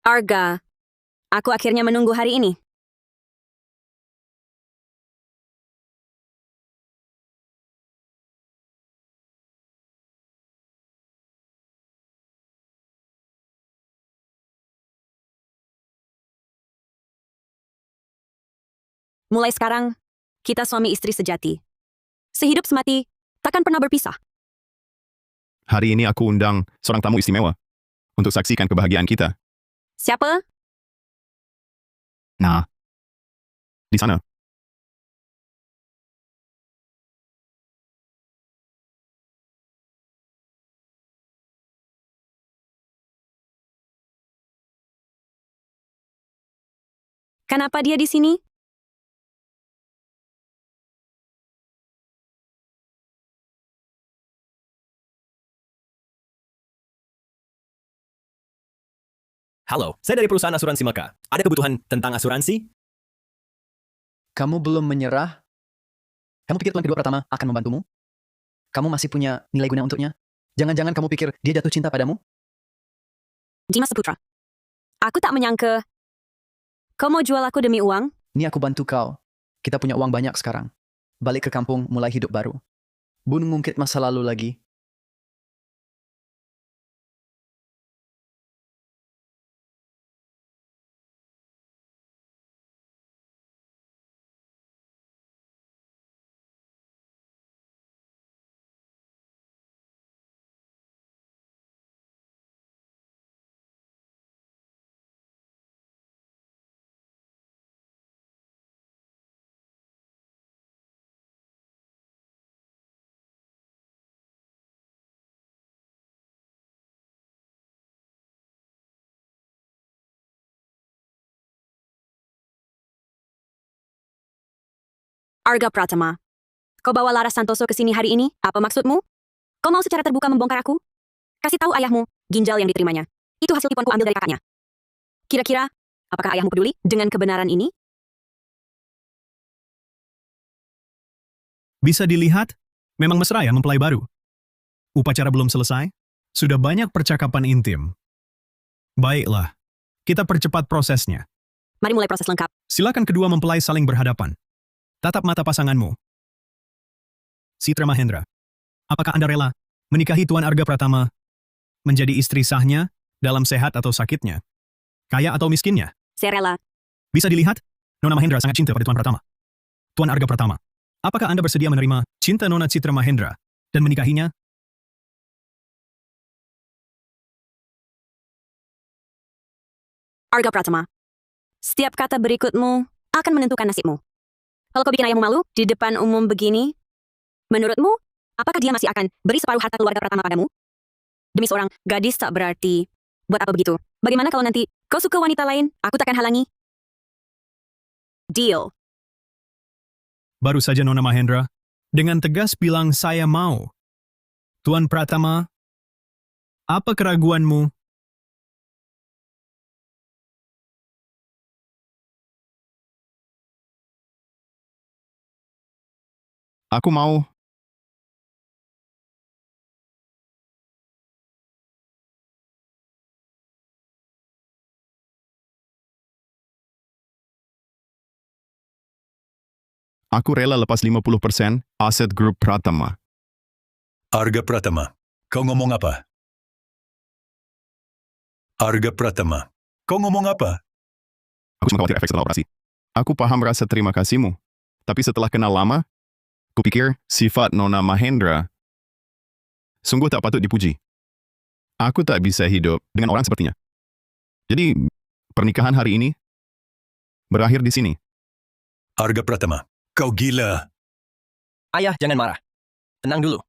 Arga, aku akhirnya menunggu hari ini. Mulai sekarang, kita suami istri sejati. Sehidup semati, takkan pernah berpisah. Hari ini aku undang seorang tamu istimewa untuk saksikan kebahagiaan kita. Siapa? Nah, di sana. Kenapa dia di sini? Halo, saya dari perusahaan asuransi Maka. Ada kebutuhan tentang asuransi? Kamu belum menyerah? Kamu pikir tuan kedua Pratama akan membantumu? Kamu masih punya nilai guna untuknya? Jangan-jangan kamu pikir dia jatuh cinta padamu? Dimas Saputra. Aku tak menyangka kau mau jual aku demi uang. Ni aku bantu kau. Kita punya uang banyak sekarang. Balik ke kampung, mulai hidup baru. Bun ngungkit masa lalu lagi. Arga Pratama. Kau bawa Laras Santoso ke sini hari ini? Apa maksudmu? Kau mau secara terbuka membongkar aku? Kasih tahu ayahmu, ginjal yang diterimanya. Itu hasil tipuanku ambil dari kakaknya. Kira-kira, apakah ayahmu peduli dengan kebenaran ini? Bisa dilihat, memang mesra ya mempelai baru. Upacara belum selesai, sudah banyak percakapan intim. Baiklah, kita percepat prosesnya. Mari mulai proses lengkap. Silakan kedua mempelai saling berhadapan. Tatap mata pasanganmu. Citra Mahendra, apakah Anda rela menikahi Tuan Arga Pratama menjadi istri sahnya dalam sehat atau sakitnya? Kaya atau miskinnya? Saya rela. Bisa dilihat, Nona Mahendra sangat cinta pada Tuan Pratama. Tuan Arga Pratama, apakah Anda bersedia menerima cinta Nona Citra Mahendra dan menikahinya? Arga Pratama. Setiap kata berikutmu akan menentukan nasibmu. Kalau kau bikin ayahmu malu di depan umum begini, menurutmu, apakah dia masih akan beri separuh harta keluarga Pratama padamu? Demi seorang gadis tak berarti. Buat apa begitu? Bagaimana kalau nanti kau suka wanita lain, aku takkan halangi? Deal. Baru saja Nona Mahendra, dengan tegas bilang saya mau. Tuan Pratama, apa keraguanmu? Aku mau. Aku rela lepas 50% aset grup Pratama. Arga Pratama, kau ngomong apa? Arga Pratama, kau ngomong apa? Aku cuma khawatir efek setelah operasi. Aku paham rasa terima kasihmu. Tapi setelah kenal lama, kupikir sifat Nona Mahendra sungguh tak patut dipuji. Aku tak bisa hidup dengan orang sepertinya. Jadi, pernikahan hari ini berakhir di sini. Arga Pratama, kau gila. Ayah, jangan marah. Tenang dulu.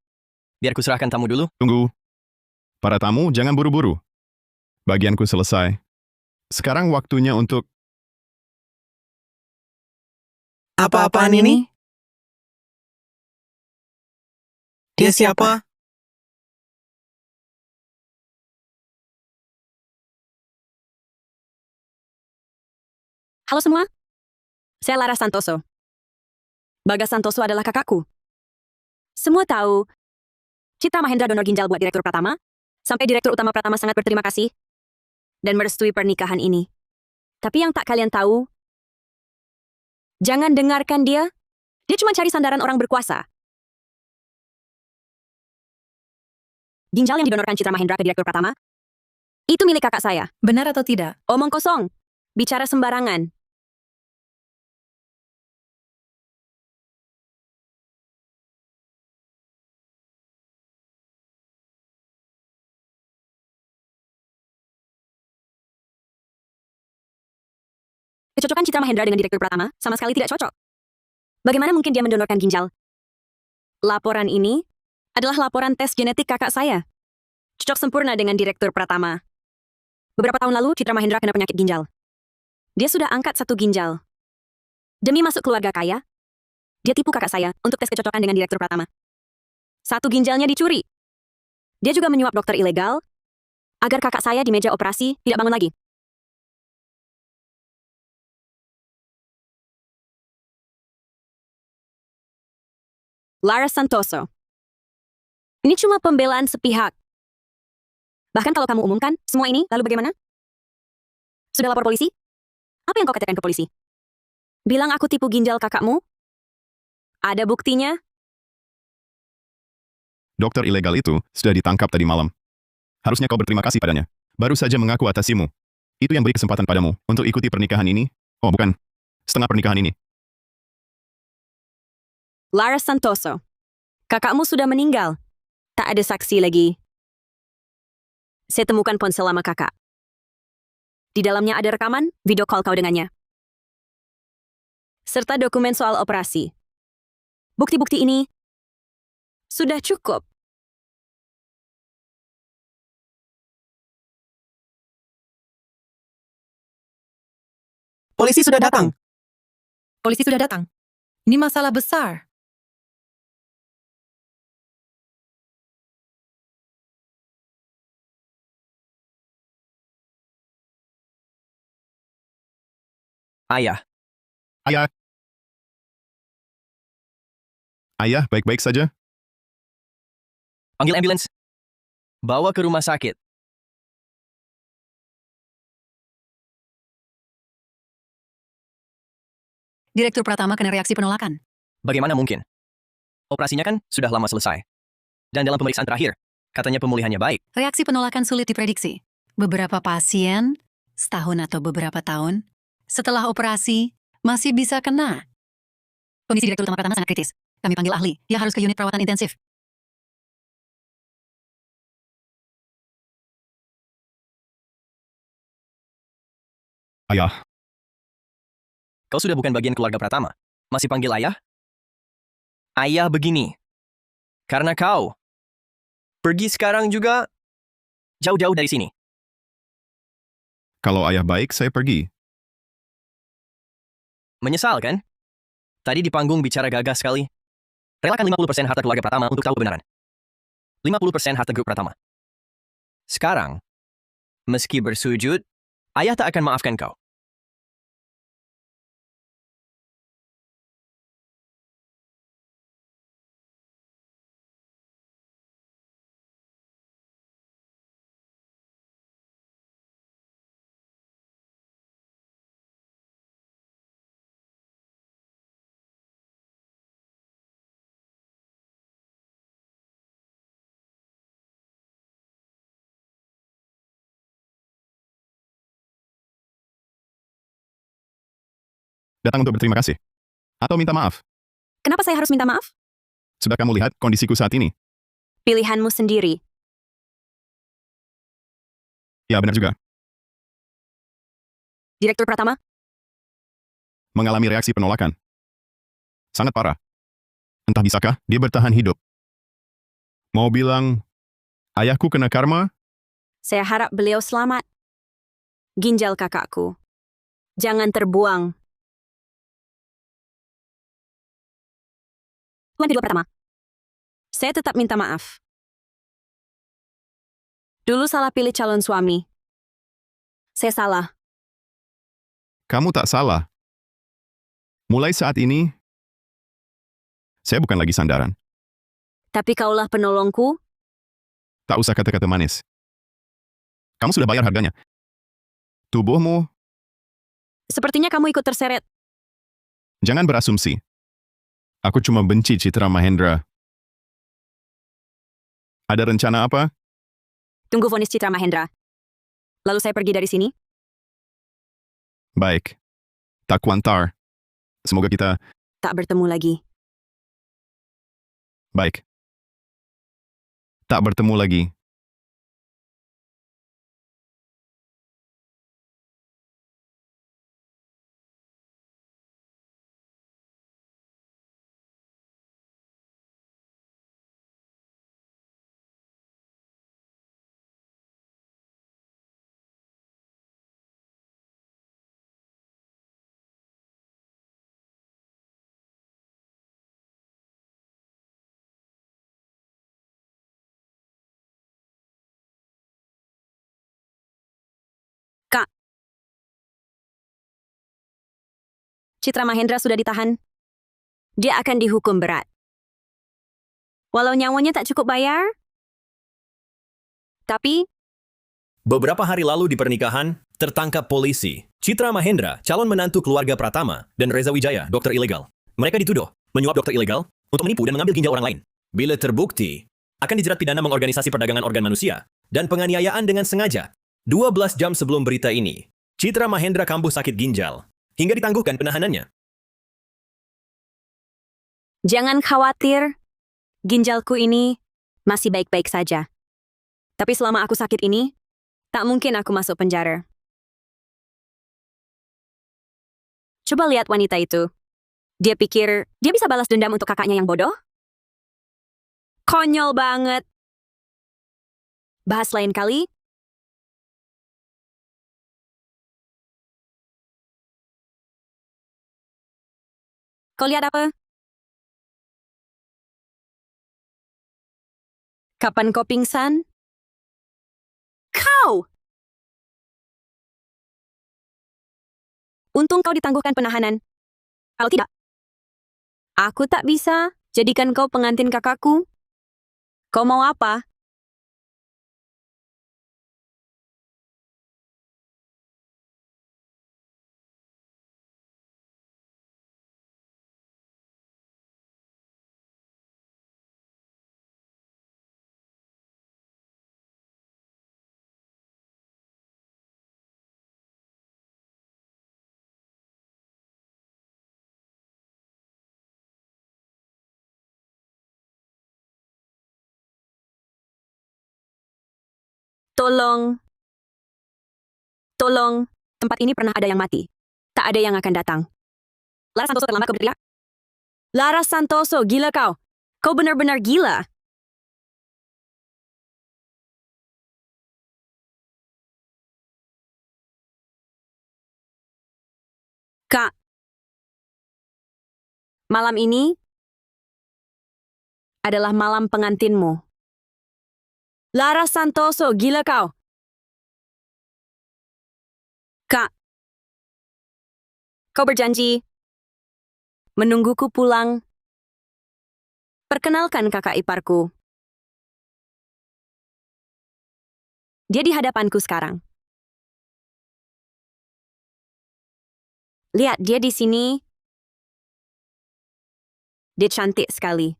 Biar ku serahkan tamu dulu. Tunggu. Para tamu, jangan buru-buru. Bagianku selesai. Sekarang waktunya untuk... Apa-apaan ini? Dia siapa? Halo semua. Saya Laras Santoso. Bagas Santoso adalah kakakku. Semua tahu, Citra Mahendra donor ginjal buat Direktur Pratama, sampai Direktur Utama Pratama sangat berterima kasih dan merestui pernikahan ini. Tapi yang tak kalian tahu, jangan dengarkan dia. Dia cuma cari sandaran orang berkuasa. Ginjal yang didonorkan Citra Mahendra ke Direktur Pratama, itu milik kakak saya. Benar atau tidak? Omong kosong. Bicara sembarangan. Kecocokan Citra Mahendra dengan Direktur Pratama sama sekali tidak cocok. Bagaimana mungkin dia mendonorkan ginjal? Laporan ini adalah laporan tes genetik kakak saya. Cocok sempurna dengan Direktur Pratama. Beberapa tahun lalu, Citra Mahendra kena penyakit ginjal. Dia sudah angkat 1 ginjal. Demi masuk keluarga kaya, dia tipu kakak saya untuk tes kecocokan dengan Direktur Pratama. 1 ginjalnya dicuri. Dia juga menyuap dokter ilegal agar kakak saya di meja operasi tidak bangun lagi. Laras Santoso. Ini cuma pembelaan sepihak. Bahkan kalau kamu umumkan semua ini, lalu bagaimana? Sudah lapor polisi? Apa yang kau katakan ke polisi? Bilang aku tipu ginjal kakakmu? Ada buktinya? Dokter ilegal itu sudah ditangkap tadi malam. Harusnya kau berterima kasih padanya. Baru saja mengaku atasimu. Itu yang beri kesempatan padamu untuk ikuti pernikahan ini. Oh bukan, setengah pernikahan ini. Laras Santoso. Kakakmu sudah meninggal. Tak ada saksi lagi. Saya temukan ponsel lama kakak. Di dalamnya ada rekaman, video call kau dengannya. Serta dokumen soal operasi. Bukti-bukti ini sudah cukup. Polisi sudah datang. Polisi sudah datang. Ini masalah besar. Ayah, Ayah. Ayah, baik-baik saja? panggil ambulans. Bawa ke rumah sakit. Direktur Pratama kena reaksi penolakan. Bagaimana mungkin? Operasinya kan sudah lama selesai. Dan dalam pemeriksaan terakhir, katanya pemulihannya baik. Reaksi penolakan sulit diprediksi. Beberapa pasien, setahun atau beberapa tahun, setelah operasi, masih bisa kena. Kondisi Direktur Utama Pratama sangat kritis. Kami panggil ahli, dia harus ke unit perawatan intensif. Ayah, Kau sudah bukan bagian keluarga Pratama. Masih panggil ayah? Ayah begini. Karena kau pergi sekarang juga jauh-jauh dari sini. kalau ayah baik, saya pergi. Menyesal kan? Tadi di panggung bicara gagah sekali. Relakan 50% harta keluarga Pratama untuk tahu kebenaran. 50% harta grup Pratama. Sekarang, meski bersujud, ayah tak akan maafkan kau. Datang untuk berterima kasih. Atau minta maaf. Kenapa saya harus minta maaf? Sudah kamu lihat kondisiku saat ini? Pilihanmu sendiri. Ya, benar juga. Direktur Pratama, Mengalami reaksi penolakan. Sangat parah. Entah bisakah dia bertahan hidup. Mau bilang, ayahku kena karma? saya harap beliau selamat. Ginjal kakakku. Jangan terbuang. Tuan kedua Pratama. Saya tetap minta maaf. Dulu salah pilih calon suami. Saya salah. Kamu tak salah. Mulai saat ini, saya bukan lagi sandaran. Tapi kaulah penolongku. Tak usah kata-kata manis. Kamu sudah bayar harganya. Tubuhmu, Sepertinya kamu ikut terseret. jangan berasumsi. Aku cuma benci Citra Mahendra. Ada rencana apa? Tunggu vonis Citra Mahendra. Lalu saya pergi dari sini. Baik. Tak kuantar. Semoga kita Tak bertemu lagi. baik. Tak bertemu lagi. Kak. Citra Mahendra sudah ditahan. Dia akan dihukum berat. Walau nyawanya tak cukup bayar, tapi Beberapa hari lalu di pernikahan, tertangkap polisi. Citra Mahendra, calon menantu keluarga Pratama, dan Reza Wijaya, dokter ilegal. Mereka dituduh menyuap dokter ilegal untuk menipu dan mengambil ginjal orang lain. Bila terbukti, akan dijerat pidana mengorganisasi perdagangan organ manusia dan penganiayaan dengan sengaja. 12 jam sebelum berita ini, Citra Mahendra kambuh sakit ginjal hingga ditangguhkan penahanannya. Jangan khawatir, ginjalku ini masih baik-baik saja. Tapi selama aku sakit ini, tak mungkin aku masuk penjara. Coba lihat wanita itu. Dia pikir dia bisa balas dendam untuk kakaknya yang bodoh? Konyol banget. Bahas lain kali. Kau lihat apa? Kapan kau pingsan? Kau! Untung kau ditangguhkan penahanan. Kalau tidak, aku tak bisa jadikan kau pengantin kakakku. Kau mau apa? Tolong. Tolong. Tempat ini pernah ada yang mati. Tak ada yang akan datang. Lara Santoso terlambat kau berteriak. Lara Santoso, gila kau. Kau benar-benar gila. Kak. Malam ini adalah malam pengantinmu. Lara Santoso, gila kau. Kak. Kau berjanji menungguku pulang. Perkenalkan kakak iparku. Dia di hadapanku sekarang. Lihat, dia di sini. Dia cantik sekali.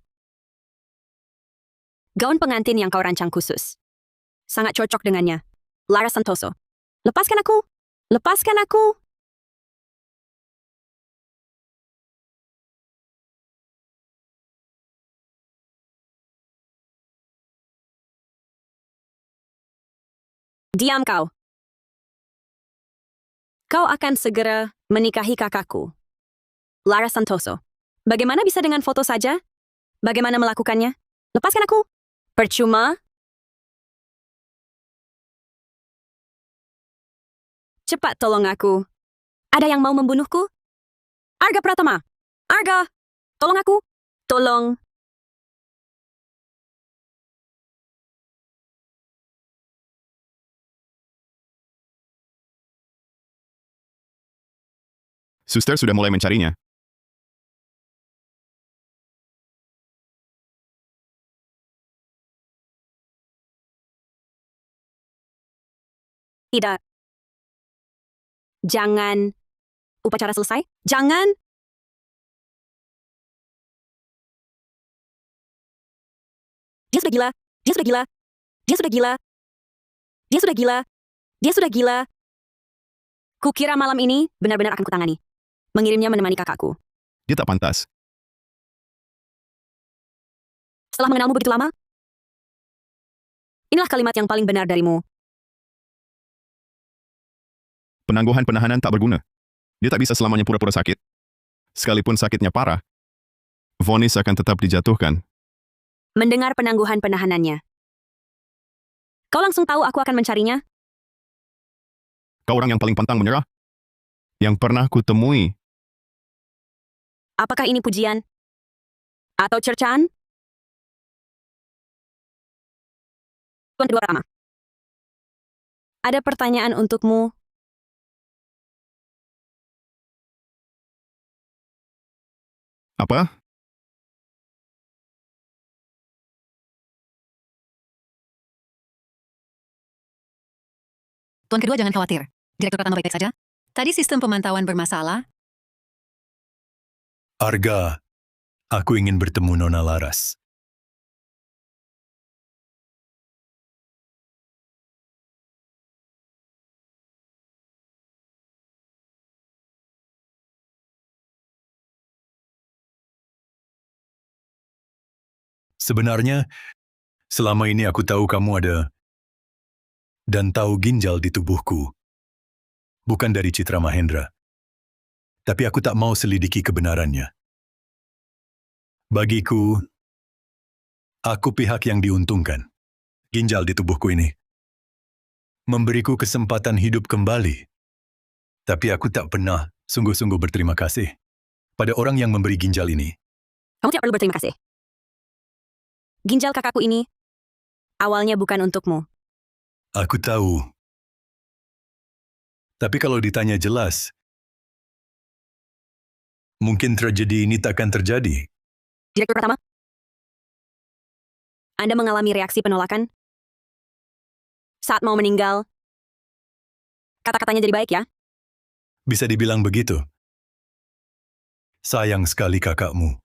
Gaun pengantin yang kau rancang khusus. Sangat cocok dengannya. Lara Santoso. Lepaskan aku. Lepaskan aku. Diam kau. Kau akan segera menikahi kakakku. Lara Santoso. Bagaimana bisa dengan foto saja? Bagaimana melakukannya? Lepaskan aku. Percuma. Cepat tolong aku. Ada yang mau membunuhku? Arga Pratama. Arga. Tolong aku. Tolong. Suster sudah mulai mencarinya. Tidak. Jangan. Upacara selesai? Jangan. Dia sudah gila. Dia sudah gila. Dia sudah gila. Dia sudah gila. Dia sudah gila. Kukira malam ini benar-benar akan kutangani. Mengirimnya menemani kakakku. Dia tak pantas. Setelah mengenalmu begitu lama, inilah kalimat yang paling benar darimu. Penangguhan penahanan tak berguna. Dia tak bisa selamanya pura-pura sakit. Sekalipun sakitnya parah, vonis akan tetap dijatuhkan. Mendengar penangguhan penahanannya. Kau langsung tahu aku akan mencarinya? Kau orang yang paling pantang menyerah. Yang pernah kutemui. Apakah ini pujian? Atau cercaan? Tuan kedua Rama. Ada pertanyaan untukmu. Apa? Tuan kedua jangan khawatir. Direktur Pratama baik-baik saja. Tadi sistem pemantauan bermasalah. Arga, aku ingin bertemu Nona Laras. Sebenarnya, selama ini aku tahu kamu ada dan tahu ginjal di tubuhku. Bukan dari Citra Mahendra. Tapi aku tak mau selidiki kebenarannya. Bagiku, aku pihak yang diuntungkan. Ginjal di tubuhku ini memberiku kesempatan hidup kembali. Tapi aku tak pernah sungguh-sungguh berterima kasih pada orang yang memberi ginjal ini. Kamu tidak perlu berterima kasih. Ginjal kakakku ini awalnya bukan untukmu. Aku tahu. Tapi kalau ditanya jelas, mungkin tragedi ini takkan terjadi. Direktur Pratama, Anda mengalami reaksi penolakan? Saat mau meninggal, kata-katanya jadi baik ya? Bisa dibilang begitu. Sayang sekali kakakmu.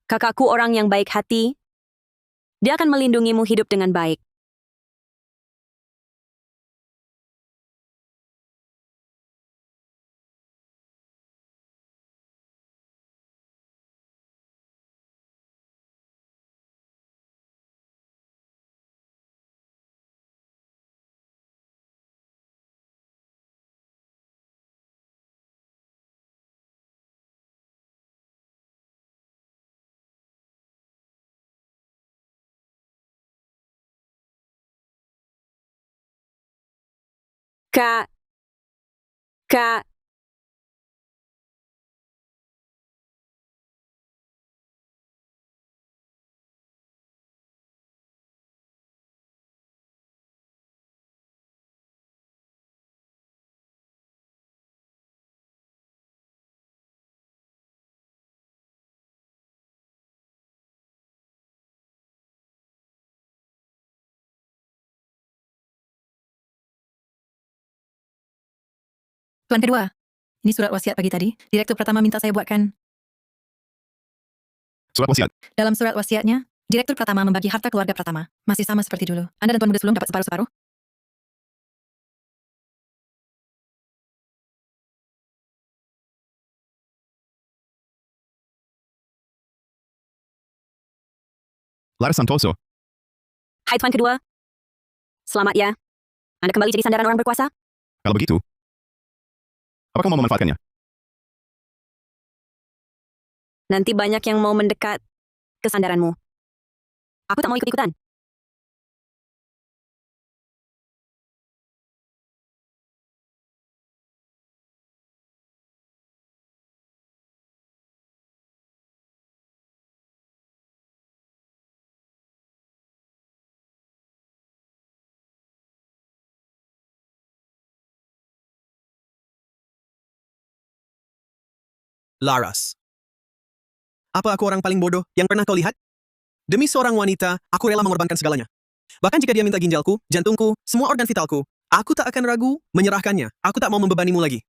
Kakakku orang yang baik hati. Dia akan melindungimu hidup dengan baik. Kak. Tuan kedua, ini surat wasiat pagi tadi. Direktur Pratama minta saya buatkan. Surat wasiat. Dalam surat wasiatnya, Direktur Pratama membagi harta keluarga Pratama. Masih sama seperti dulu. Anda dan Tuan Muda sebelum dapat separuh-separuh. Laras Santoso. Hai Tuan kedua. Selamat ya. Anda kembali jadi sandaran orang berkuasa? Kalau begitu, apa kamu mau memanfaatkannya? Nanti banyak yang mau mendekat ke sandaranmu. Aku tak mau ikut-ikutan. Laras. Apa aku orang paling bodoh yang pernah kau lihat? Demi seorang wanita, aku rela mengorbankan segalanya. Bahkan jika dia minta ginjalku, jantungku, semua organ vitalku, aku tak akan ragu menyerahkannya. Aku tak mau membebanimu lagi.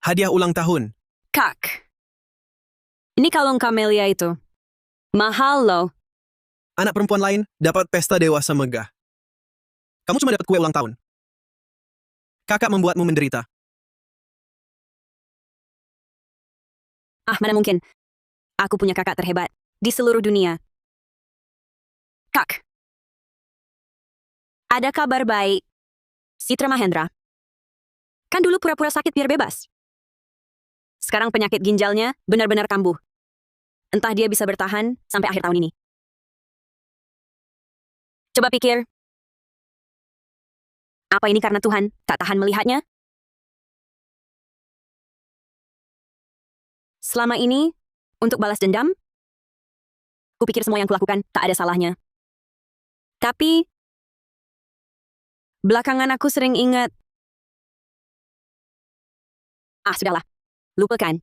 Hadiah ulang tahun. Kak. Ini kalung Camellia itu. Mahal loh. Anak perempuan lain dapat pesta dewasa megah. Kamu cuma dapat kue ulang tahun. Kakak membuatmu menderita. Ah, mana mungkin. Aku punya kakak terhebat di seluruh dunia. Kak. Ada kabar baik. Citra Mahendra. Kan dulu pura-pura sakit biar bebas. Sekarang penyakit ginjalnya benar-benar kambuh. Entah dia bisa bertahan sampai akhir tahun ini. Coba pikir. Apa ini karena Tuhan tak tahan melihatnya? Selama ini, untuk balas dendam, kupikir semua yang kulakukan tak ada salahnya. Tapi, belakangan aku sering ingat, sudahlah, lupakan.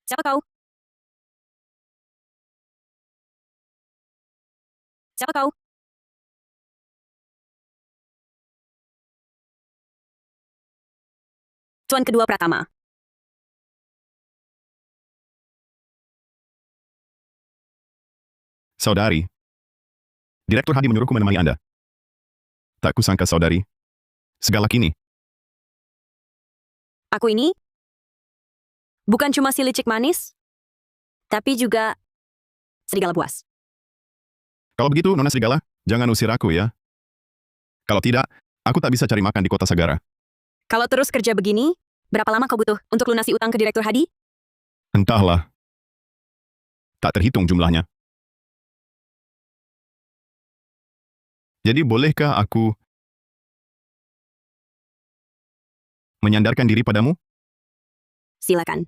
Siapa kau? Siapa kau? Tuan kedua Pratama. Saudari. Direktur Hadi menyuruhku menemani Anda. Tak kusangka saudari. Segala kini. Aku ini bukan cuma si licik manis, tapi juga serigala buas. Kalau begitu, Nona Serigala, jangan usir aku ya. Kalau tidak, aku tak bisa cari makan di kota Sagara. Kalau terus kerja begini, berapa lama kau butuh untuk lunasi utang ke Direktur Hadi? Entahlah. Tak terhitung jumlahnya. Jadi bolehkah aku menyandarkan diri padamu? Silakan.